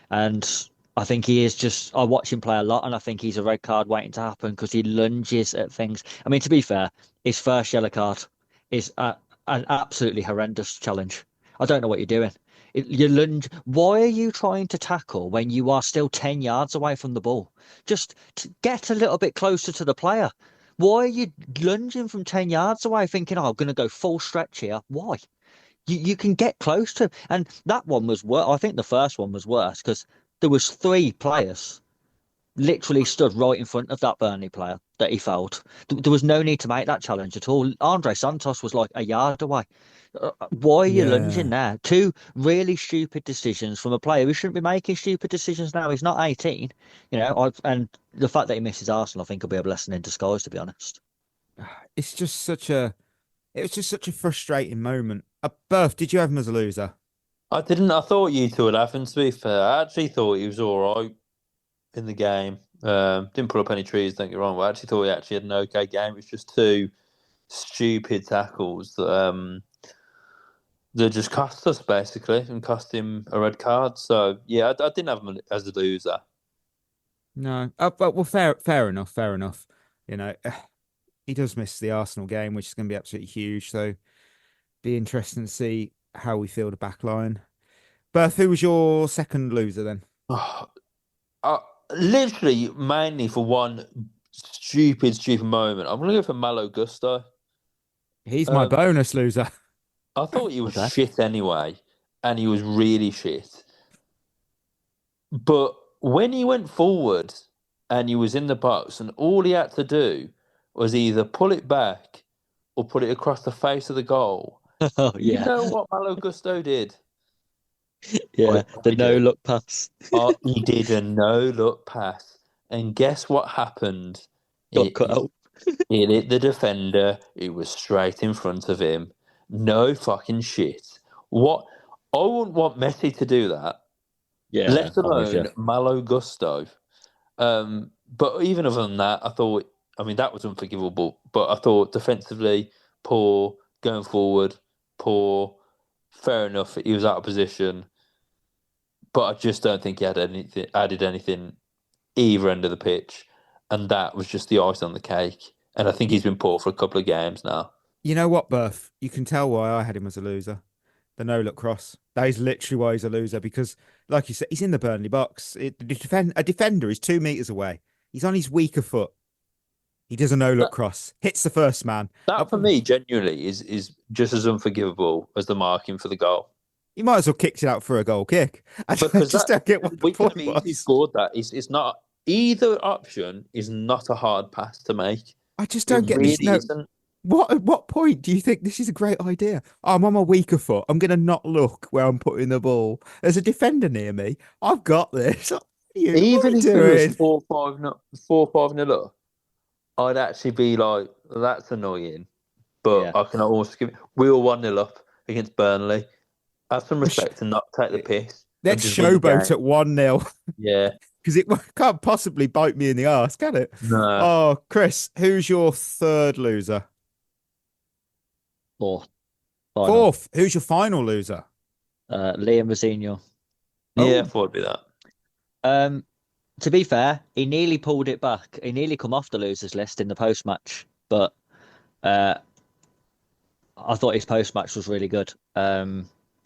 and I think he is just. I watch him play a lot, and I think he's a red card waiting to happen because he lunges at things. I mean, to be fair, his first yellow card is an absolutely horrendous challenge. I don't know what you're doing. You lunge. Why are you trying to tackle when you are still 10 yards away from the ball? Just get a little bit closer to the player. Why are you lunging from 10 yards away thinking, I'm going to go full stretch here? Why? You can get close to him. And that one was worse. I think the first one was worse because there was 3 players literally stood right in front of that Burnley player. that he felt. There was no need to make that challenge at all. Andre Santos was like a yard away. Why are you lunging there? Two really stupid decisions from a player who shouldn't be making stupid decisions now. He's not 18, and the fact that he misses Arsenal, I think, will be a blessing in disguise, to be honest. It was just such a frustrating moment. Berth, did you have him as a loser? I didn't. I thought you two would have him, to be fair. I actually thought he was all right in the game. Didn't pull up any trees, don't get me wrong, but I actually thought he actually had an okay game. It was just two stupid tackles that just cost us, basically, and cost him a red card. So, yeah, I didn't have him as a loser. No. Well, fair enough. He does miss the Arsenal game, which is going to be absolutely huge. So, be interesting to see how we feel the back line. Berth, who was your second loser then? Literally, mainly for one stupid moment. I'm going to go for Malo Gusto. He's my bonus loser. I thought he was shit anyway, and he was really shit. But when he went forward and he was in the box, and all he had to do was either pull it back or put it across the face of the goal. Oh, yeah. You know what Malo Gusto did? Yeah, the no-look pass. He did a no-look pass. And guess what happened? Got cut out. It hit the defender. It was straight in front of him. No fucking shit. What? I wouldn't want Messi to do that. Yeah. Let alone Malo Gusto. But even other than that, that was unforgivable. But I thought defensively, poor. Going forward, poor. Fair enough. He was out of position. But I just don't think he added anything either end of the pitch. And that was just the ice on the cake. And I think he's been poor for a couple of games now. You know what, Berth? You can tell why I had him as a loser. The no-look cross. That is literally why he's a loser, because, like you said, he's in the Burnley box. A defender is 2 meters away. He's on his weaker foot. He does a no-look cross. Hits the first man. That, for me, genuinely, is just as unforgivable as the marking for the goal. You might as well kicked it out for a goal kick. I just don't get what the point was. He scored that. It's not... Either option is not a hard pass to make. I just don't get this. No, at what point do you think this is a great idea? I'm on my weaker foot. I'm going to not look where I'm putting the ball. There's a defender near me. I've got this. Even if it was 4-5-0 up, I'd actually be like, that's annoying. But I can also give... We were 1-0 up against Burnley. Have some respect and not take the piss. Let's showboat at 1-0. Yeah. Because it can't possibly bite me in the arse, can it? No. Oh, Chris, who's your third loser? Fourth. Who's your final loser? Liam Rosenior. Yeah, I thought it'd be that. To be fair, he nearly pulled it back. He nearly come off the losers list in the post-match, but I thought his post-match was really good.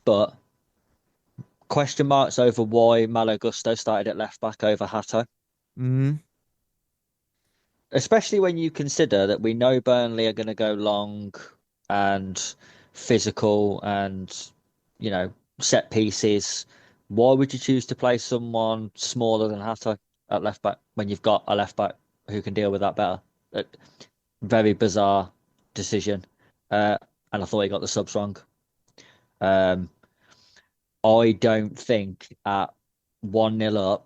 But question marks over why Malo Gusto started at left back over Hato. Mm-hmm. Especially when you consider that we know Burnley are going to go long and physical and, set pieces. Why would you choose to play someone smaller than Hato at left back when you've got a left back who can deal with that better? Very bizarre decision. And I thought he got the subs wrong. I don't think at 1-0 up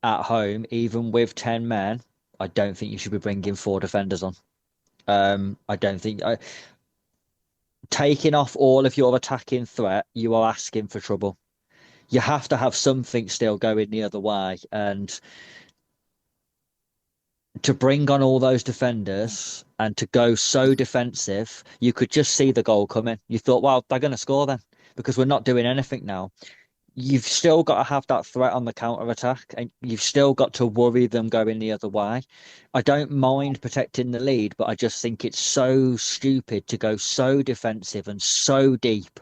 at home, even with 10 men, I don't think you should be bringing 4 defenders on. I don't think... taking off all of your attacking threat, you are asking for trouble. You have to have something still going the other way. And to bring on all those defenders and to go so defensive, you could just see the goal coming. You thought, well, they're going to score then, because we're not doing anything now. You've still got to have that threat on the counter-attack, and you've still got to worry them going the other way. I don't mind protecting the lead, but I just think it's so stupid to go so defensive and so deep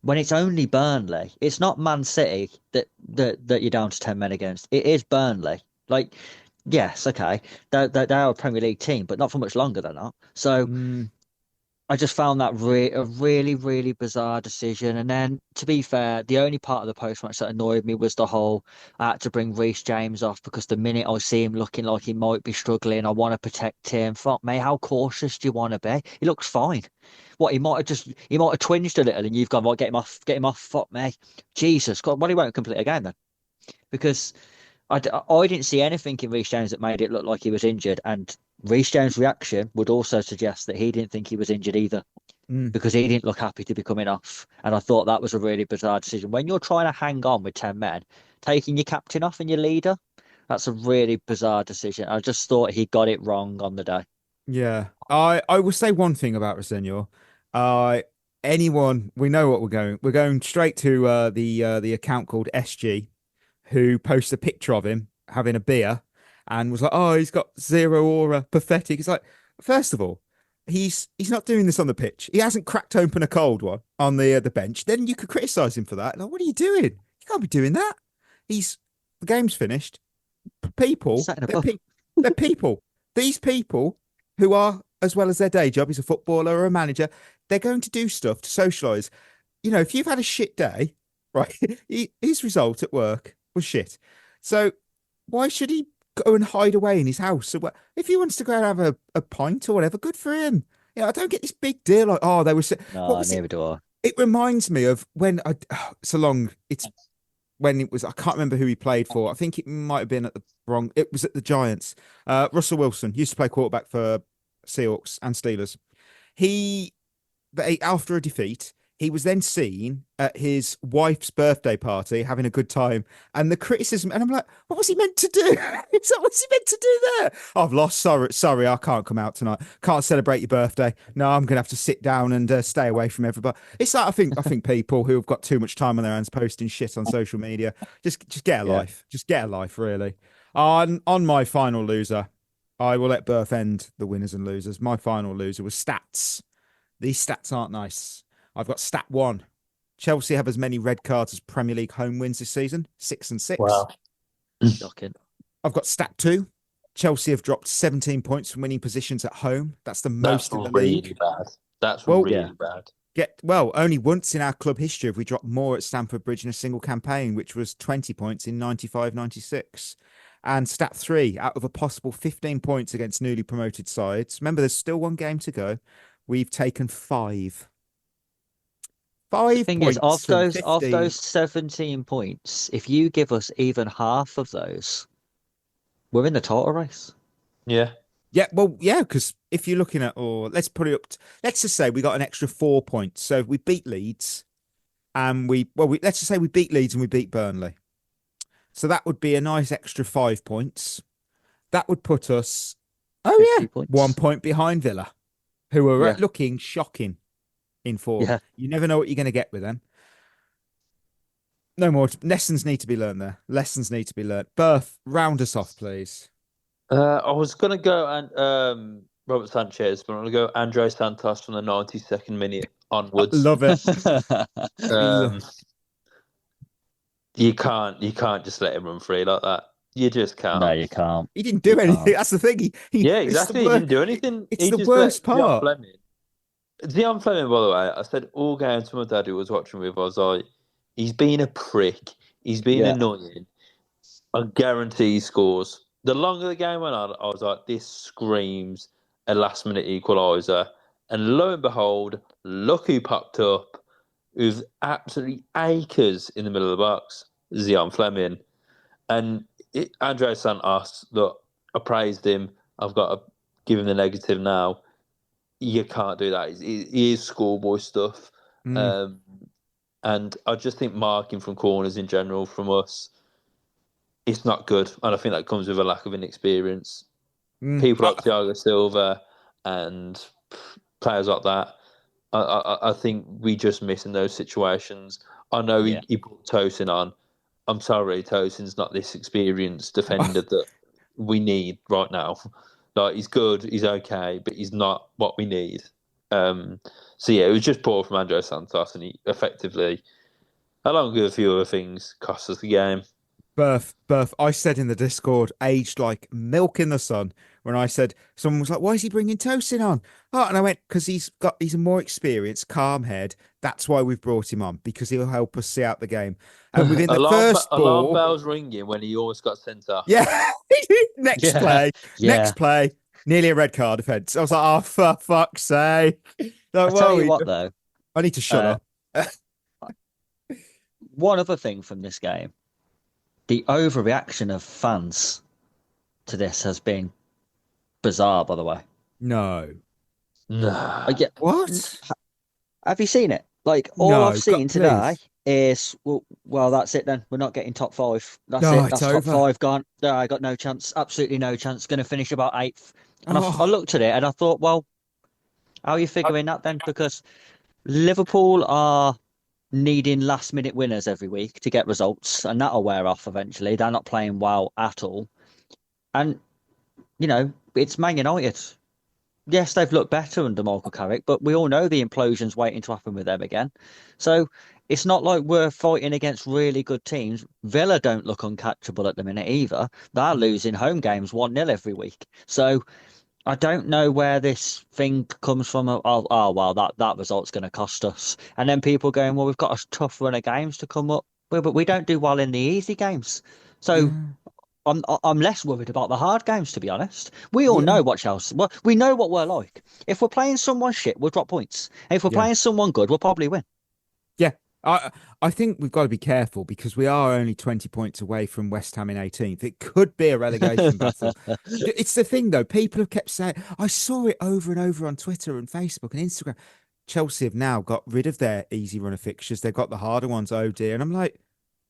when it's only Burnley. It's not Man City that you're down to 10 men against. It is Burnley. Like, yes, okay, they're a Premier League team, but not for much longer, they're not. So I just found that a really, really bizarre decision. And then, to be fair, the only part of the post match that annoyed me was the whole I had to bring Reece James off because the minute I see him looking like he might be struggling, I want to protect him. Fuck me, how cautious do you want to be? He looks fine. What he might have twinged a little, and you've gone, right, get him off. Fuck me, Jesus God, well, he won't complete a game then because I didn't see anything in Reece James that made it look like he was injured, and Reece James' reaction would also suggest that he didn't think he was injured either, because he didn't look happy to be coming off. And I thought that was a really bizarre decision. When you're trying to hang on with 10 men, taking your captain off and your leader, that's a really bizarre decision. I just thought he got it wrong on the day. Yeah, I will say one thing about Rosinho. Anyone, we know what we're going. We're going straight to the account called SG, who posts a picture of him having a beer and was like, "Oh, he's got zero aura, pathetic." It's like, first of all, he's not doing this on the pitch. He hasn't cracked open a cold one on the bench. Then you could criticize him for that. Like, what are you doing? You can't be doing that. The game's finished. People, they're people. These people who are, as well as their day job, he's a footballer or a manager, they're going to do stuff to socialise. You know, if you've had a shit day, right, his result at work was shit. So why should he go and hide away in his house? So if he wants to go and have a pint or whatever, good for him. You know, I don't get this big deal like, oh, they were... No, neither do I. It reminds me of when when it was, I can't remember who he played for. I think it might have been it was at the Giants. Russell Wilson used to play quarterback for Seahawks and Steelers. After a defeat, he was then seen at his wife's birthday party having a good time, and the criticism, and I'm like, what was he meant to do? What's he meant to do there? Oh, I've lost. Sorry, I can't come out tonight. Can't celebrate your birthday. No, I'm gonna have to sit down and stay away from everybody. It's like I think people who have got too much time on their hands posting shit on social media, just get a life. Just get a life, really. On my final loser, I will let Berth end the winners and losers. My final loser was stats. These stats aren't nice. I've got stat 1. Chelsea have as many red cards as Premier League home wins this season, 6 and 6. Wow. Shocking. I've got stat 2. Chelsea have dropped 17 points from winning positions at home. That's the most in the league. Bad. That's really bad. Only once in our club history have we dropped more at Stamford Bridge in a single campaign, which was 20 points in 95-96. And stat 3, out of a possible 15 points against newly promoted sides. Remember, there's still one game to go. We've taken 5. 5 the thing points is, of those 17 points, if you give us even half of those, we're in the title race. Yeah. Yeah, well, yeah, because if you're looking at, let's put it up, let's just say we got an extra 4 points. So we beat Leeds, and let's just say we beat Leeds and we beat Burnley. So that would be a nice extra 5 points. That would put us, 1 point behind Villa, who are looking shocking in form. Yeah. You never know what you're going to get with them. No more lessons need to be learned there. Lessons need to be learned. Berth, round us off, please. I was going to go and Robert Sanchez, but I'm going to go Andre Santos from the 92nd minute onwards. Love it. You can't just let him run free like that. You just can't. No, you can't. He didn't do anything. That's the thing. Yeah, exactly. He didn't do anything. It's the worst part. Dion Fleming, by the way, I said all games to my dad who was watching with, I was like, he's been a prick. He's been annoying. I guarantee he scores. The longer the game went on, I was like, this screams a last-minute equaliser. And lo and behold, look who popped up with absolutely acres in the middle of the box, Dion Fleming. And Andre Santos, look, I praised him. I've got to give him the negative now. You can't do that. He is schoolboy stuff. And I just think marking from corners in general from us, it's not good. And I think that comes with a lack of inexperience. People like Thiago Silva and players like that, I think we just miss in those situations. I know he put Tosin on. I'm sorry, Tosin's not this experienced defender that we need right now. Like, he's good, he's okay, but he's not what we need. So yeah, it was just poor from Andre Santos, and he effectively, along with a few other things, cost us the game. Berth, I said in the Discord, aged like milk in the sun when I said, someone was like, why is he bringing Tosin on? Oh, and I went, because he's a more experienced, calm head. That's why we've brought him on, because he'll help us see out the game. And within the first alarm ball, bells ringing when he always got sent off. yeah, next play, nearly a red card offence. I was like, oh, for fuck's sake. I'll tell you what, though. I need to shut up. One other thing from this game, the overreaction of fans to this has been bizarre, by the way. No. Yeah. What? Have you seen it? Like, all I've seen today is, well, that's it then. We're not getting top 5. That's it. That's top 5 gone. I got no chance. Absolutely no chance. Going to finish about 8th. And I looked at it and I thought, well, how are you figuring that then? Because Liverpool are needing last-minute winners every week to get results, and that'll wear off eventually. They're not playing well at all. And, you know, it's Man United. Yes, they've looked better under Michael Carrick, but we all know the implosion's waiting to happen with them again. So it's not like we're fighting against really good teams. Villa don't look uncatchable at the minute either. They're losing home games 1-0 every week. So I don't know where this thing comes from. Well, that result's going to cost us. And then people going, well, we've got a tough run of games to come up. But we don't do well in the easy games. So I'm less worried about the hard games, to be honest. We all know what Chelsea... Well, we know what we're like. If we're playing someone shit, we'll drop points. And if we're playing someone good, we'll probably win. Yeah. I think we've got to be careful because we are only 20 points away from West Ham in 18th. It could be a relegation battle. It's the thing, though. People have kept saying... I saw it over and over on Twitter and Facebook and Instagram. Chelsea have now got rid of their easy run of fixtures. They've got the harder ones, oh dear. And I'm like,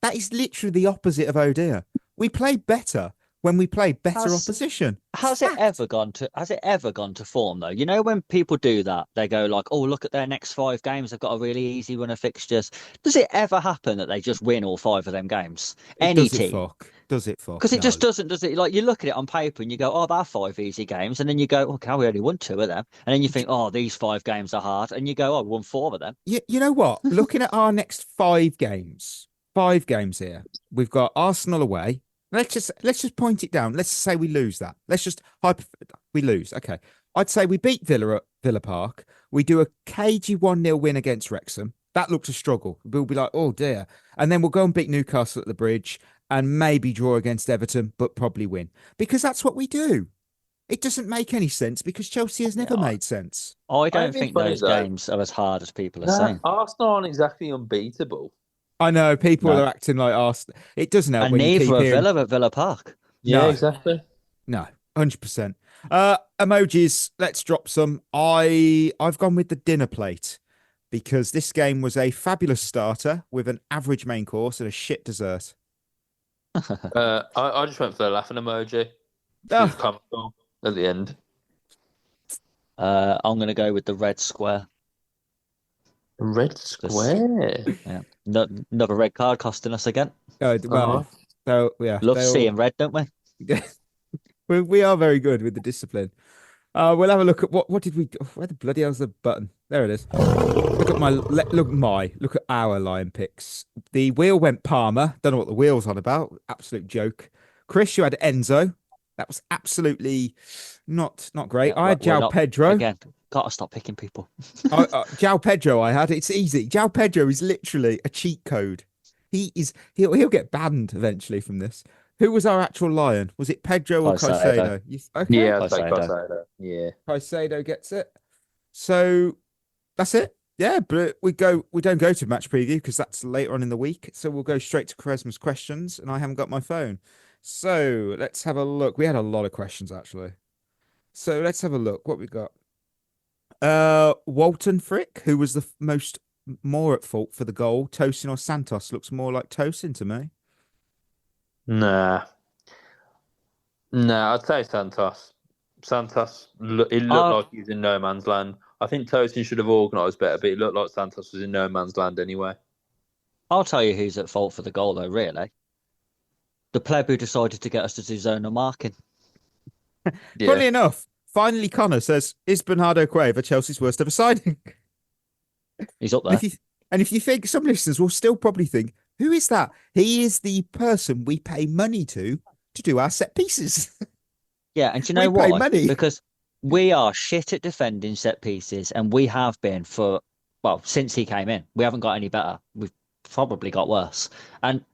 that is literally the opposite of oh dear. We play better when we play better opposition. Has it ever gone to form though? You know, when people do that, they go like, "Oh, look at their next 5 games. They've got a really easy run of fixtures." Does it ever happen that they just win all 5 of them games? Any team? Does it fuck? Because it just doesn't, does it? Like, you look at it on paper and you go, "Oh, they're 5 easy games," and then you go, "Okay, we only won 2 of them," and then you think, "Oh, these 5 games are hard," and you go, "Oh, we won 4 of them." You know what? Looking at our next 5 games here, we've got Arsenal away. Let's just point it down. Let's say we lose that. We lose. Okay. I'd say we beat Villa at Villa Park. We do a cagey 1-0 win against Wrexham. That looked a struggle. We'll be like, oh dear. And then we'll go and beat Newcastle at the Bridge and maybe draw against Everton, but probably win. Because that's what we do. It doesn't make any sense because Chelsea has never made sense. I don't think those games are as hard as people are saying. Arsenal aren't exactly unbeatable. I know people are acting like Arsenal. It doesn't help. And neither are Villa at Villa Park. Yeah, exactly. No, 100%. Emojis. Let's drop some. I've gone with the dinner plate because this game was a fabulous starter with an average main course and a shit dessert. I just went for the laughing emoji. It was comical at the end. I'm going to go with the red square. Red square. Yeah, another red card costing us again. Well, so yeah, love seeing red, don't we? we are very good with the discipline. We'll have a look at what did we? Where the bloody hell's the button? There it is. Look at our line picks. The wheel went Palmer. Don't know what the wheel's on about. Absolute joke. Chris, you had Enzo. That was absolutely not great. I had Joao Pedro. Again, gotta stop picking people. Joao Pedro, I had. It's easy. Joao Pedro is literally a cheat code. He'll get banned eventually from this. Who was our actual lion? Was it Pedro or Caicedo? Okay. Yeah, I'd say Caicedo. Yeah, Caicedo gets it. So that's it. Yeah, but we don't go to match preview because that's later on in the week. So we'll go straight to Quaresma's questions, and I haven't got my phone. So let's have a look. We had a lot of questions actually. So let's have a look. What we got? Walton Frick, who was the more at fault for the goal, Tosin or Santos? Looks more like Tosin to me. Nah, I'd say Santos. It looked like he was in no man's land. I think Tosin should have organised better, but it looked like Santos was in no man's land anyway. I'll tell you who's at fault for the goal, though, really. The pleb who decided to get us to do zonal marking. Yeah. Funnily enough, finally Connor says, is Bernardo Cueva Chelsea's worst ever signing? He's up there. And if you think, some listeners will still probably think, who is that? He is the person we pay money to do our set pieces. Yeah, and do you We know pay why? money. Because we are shit at defending set pieces, and we have been since he came in. We haven't got any better. We've probably got worse. And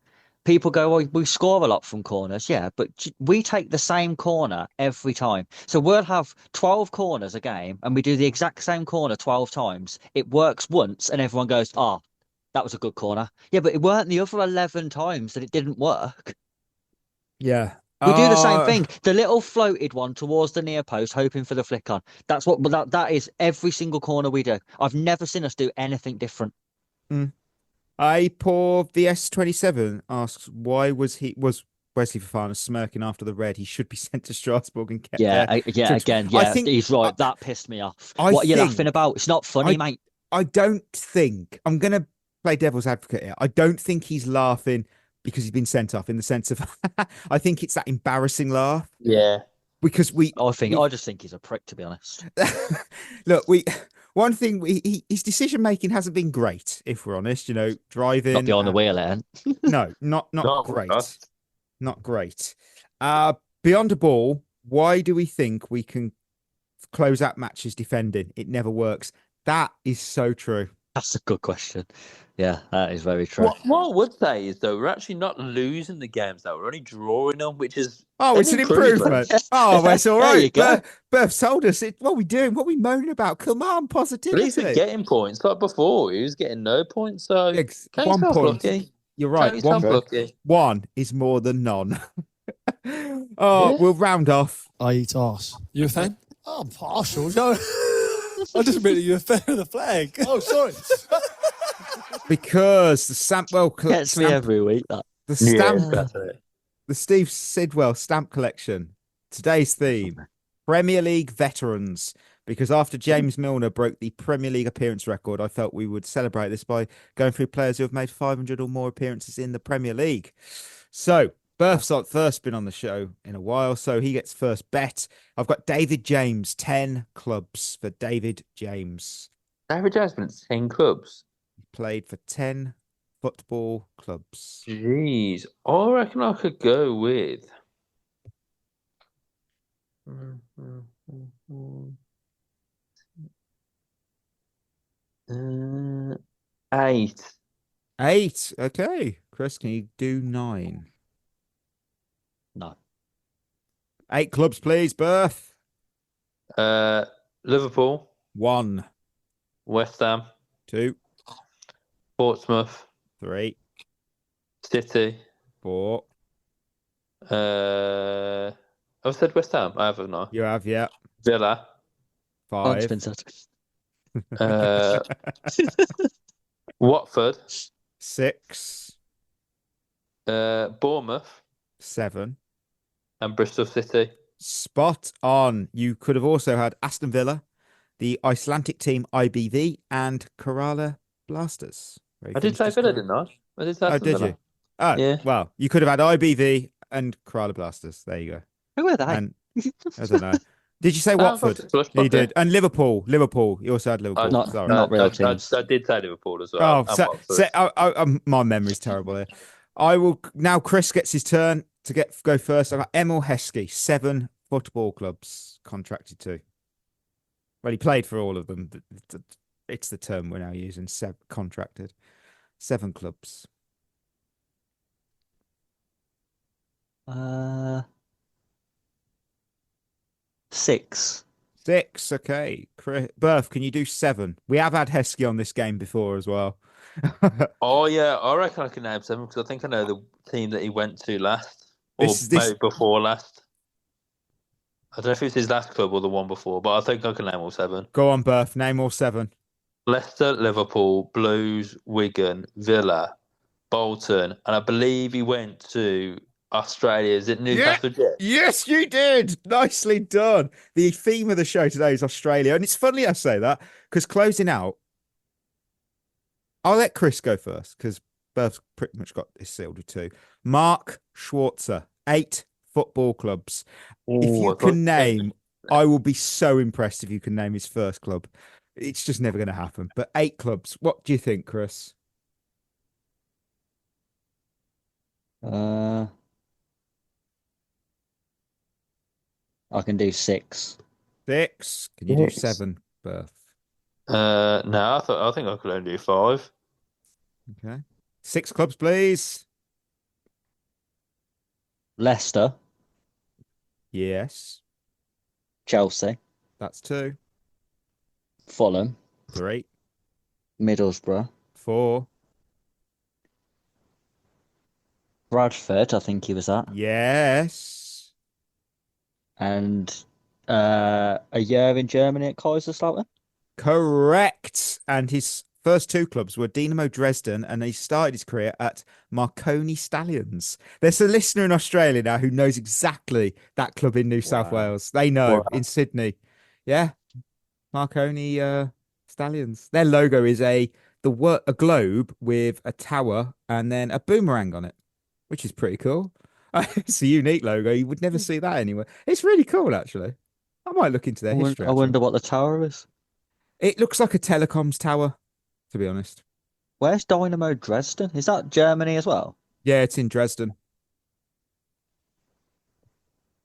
people go, "Oh, we score a lot from corners." Yeah, but we take the same corner every time. So we'll have 12 corners a game, and we do the exact same corner 12 times. It works once, and everyone goes, "Oh, that was a good corner." Yeah, but it weren't the other 11 times that it didn't work. Yeah. We do the same thing. The little floated one towards the near post, hoping for the flick on. That's what that is every single corner we do. I've never seen us do anything different. Poor VS27 asks, why was Wesley Fofana smirking after the red? He should be sent to Strasbourg and kept there. He's right. That pissed me off. What are you laughing about? It's not funny, mate. I don't think I'm gonna play devil's advocate here. I don't think he's laughing because he's been sent off, in the sense of I think it's that embarrassing laugh. Yeah. Because I just think he's a prick, to be honest. Look, his decision making hasn't been great, if we're honest. Driving Not behind the wheel, Aaron. No, not great. Not great. Beyond a ball, why do we think we can close out matches defending? It never works. That is so true. That's a good question. Yeah, that is very true. What I would say is, though, we're actually not losing the games, though. We're only drawing them, which is... it's an improvement. Well, it's all There you right. go. Berth told us. What are we doing? What are we moaning about? Come on, positivity. At least we're getting points. Like before, he was getting no points, so... 1 point. Lucky. You're right. One is more than none. We'll round off. I eat arse. You a fan? Oh, I'm partial. No. I just meant you're a fan of the flag. Oh, sorry. Because the Sampwell gets me every week. That the Steve Sidwell stamp collection. Today's theme: Premier League veterans. Because after James Milner broke the Premier League appearance record, I felt we would celebrate this by going through players who have made 500 or more appearances in the Premier League. So, Berth's first been on the show in a while, so he gets first bet. I've got David James, 10 clubs for David James. David James been at 10 clubs? He played for 10 football clubs. Jeez, I reckon I could go with... 8. 8, okay. Chris, can you do 9? No. 8 clubs, please, Berth. Liverpool. 1. West Ham. 2. Portsmouth. 3. City. 4. I've said West Ham. I haven't I? You have, yeah. Villa. 5. Watford. 6. Bournemouth. 7. And Bristol City. Spot on. You could have also had Aston Villa, the Icelandic team IBV, and Kerala Blasters. I did say Villa, didn't I? I did say Aston did Villa. you? Oh, yeah. Well, you could have had IBV and Kerala Blasters. There you go. Who are they? And, I don't know. Did you say Watford? You did. And Liverpool. You also had Liverpool. Not real teams. I did say Liverpool as well. My memory's terrible here. I will now. Chris gets his turn to go first. I got Emil Heskey, 7 football clubs contracted to. Well, he played for all of them. It's the term we're now using. Contracted, 7 clubs. 6. 6, okay. Berth, can you do 7? We have had Heskey on this game before as well. Oh, yeah. I reckon I can name 7 because I think I know the team that he went to last. Or maybe before last. I don't know if it's his last club or the one before, but I think I can name all 7. Go on, Berth. Name all 7. Leicester, Liverpool, Blues, Wigan, Villa, Bolton, and I believe he went to Australia. Is it Newcastle Jets? Yes, you did. Nicely done. The theme of the show today is Australia. And it's funny I say that because closing out, I'll let Chris go first because Berth's pretty much got this sealed with 2. Mark Schwarzer, 8 football clubs. If you can name, I will be so impressed if you can name his first club. It's just never going to happen. But 8 clubs. What do you think, Chris? I can do 6. 6. Can you do 7, Berth? No, I think I could only do 5. Okay. 6 clubs, please. Leicester, Yes. Chelsea, That's 2. Fulham, 3. Middlesbrough, 4. Bradford, I think he was at, Yes. and a year in Germany at Kaiserslautern. Correct. And his first 2 clubs were Dinamo Dresden, and he started his career at Marconi Stallions. There's a listener in Australia now who knows exactly that club in New South Wales. They know in Sydney. Yeah. Marconi Stallions. Their logo is a globe with a tower and then a boomerang on it, which is pretty cool. It's a unique logo. You would never see that anywhere. It's really cool, actually. I might look into their history. I wonder what the tower is. It looks like a telecoms tower, to be honest. Where's Dynamo Dresden? Is that Germany as well? Yeah, it's in Dresden.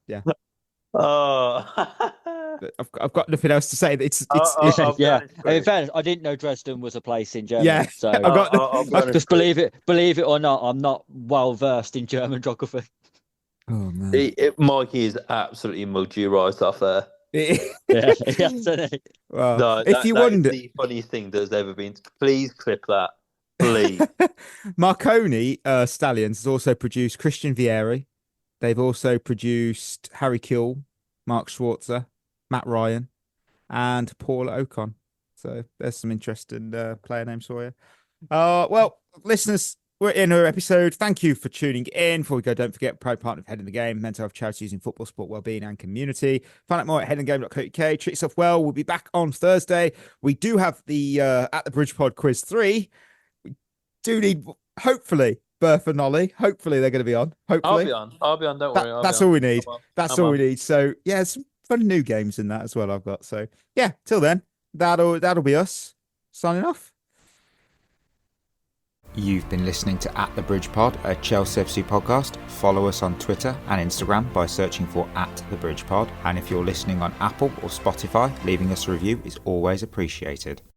Yeah. Oh. I've got nothing else to say. It's yeah. In fairness, I didn't know Dresden was a place in Germany. Yeah, so just believe it or not, I'm not well versed in German geography. Oh man, Mikey is absolutely mugged you right off there. Yeah, well, No, if you wonder, the funniest thing that's ever been. Please clip that, please. Marconi Stallions has also produced Christian Vieri. They've also produced Harry Kewell, Mark Schwarzer, Matt Ryan, and Paul Ocon. So there's some interesting player names for you. Well, listeners, we're in our episode. Thank you for tuning in. Before we go, don't forget, proud partner of Head in the Game, mental health charities in football, sport, wellbeing, and community. Find out more at headinthegame.co.uk. Treat yourself well. We'll be back on Thursday. We do have the At the Bridge Pod Quiz 3. We do need, hopefully, Berth and Ollie. Hopefully they're going to be on. Hopefully. I'll be on. Don't worry. That's all we need. That's all we need. So, yeah, some fun new games in that as well I've got. So, yeah, till then, that'll be us signing off. You've been listening to At the Bridge Pod, a Chelsea FC podcast. Follow us on Twitter and Instagram by searching for At the Bridge Pod. And if you're listening on Apple or Spotify, leaving us a review is always appreciated.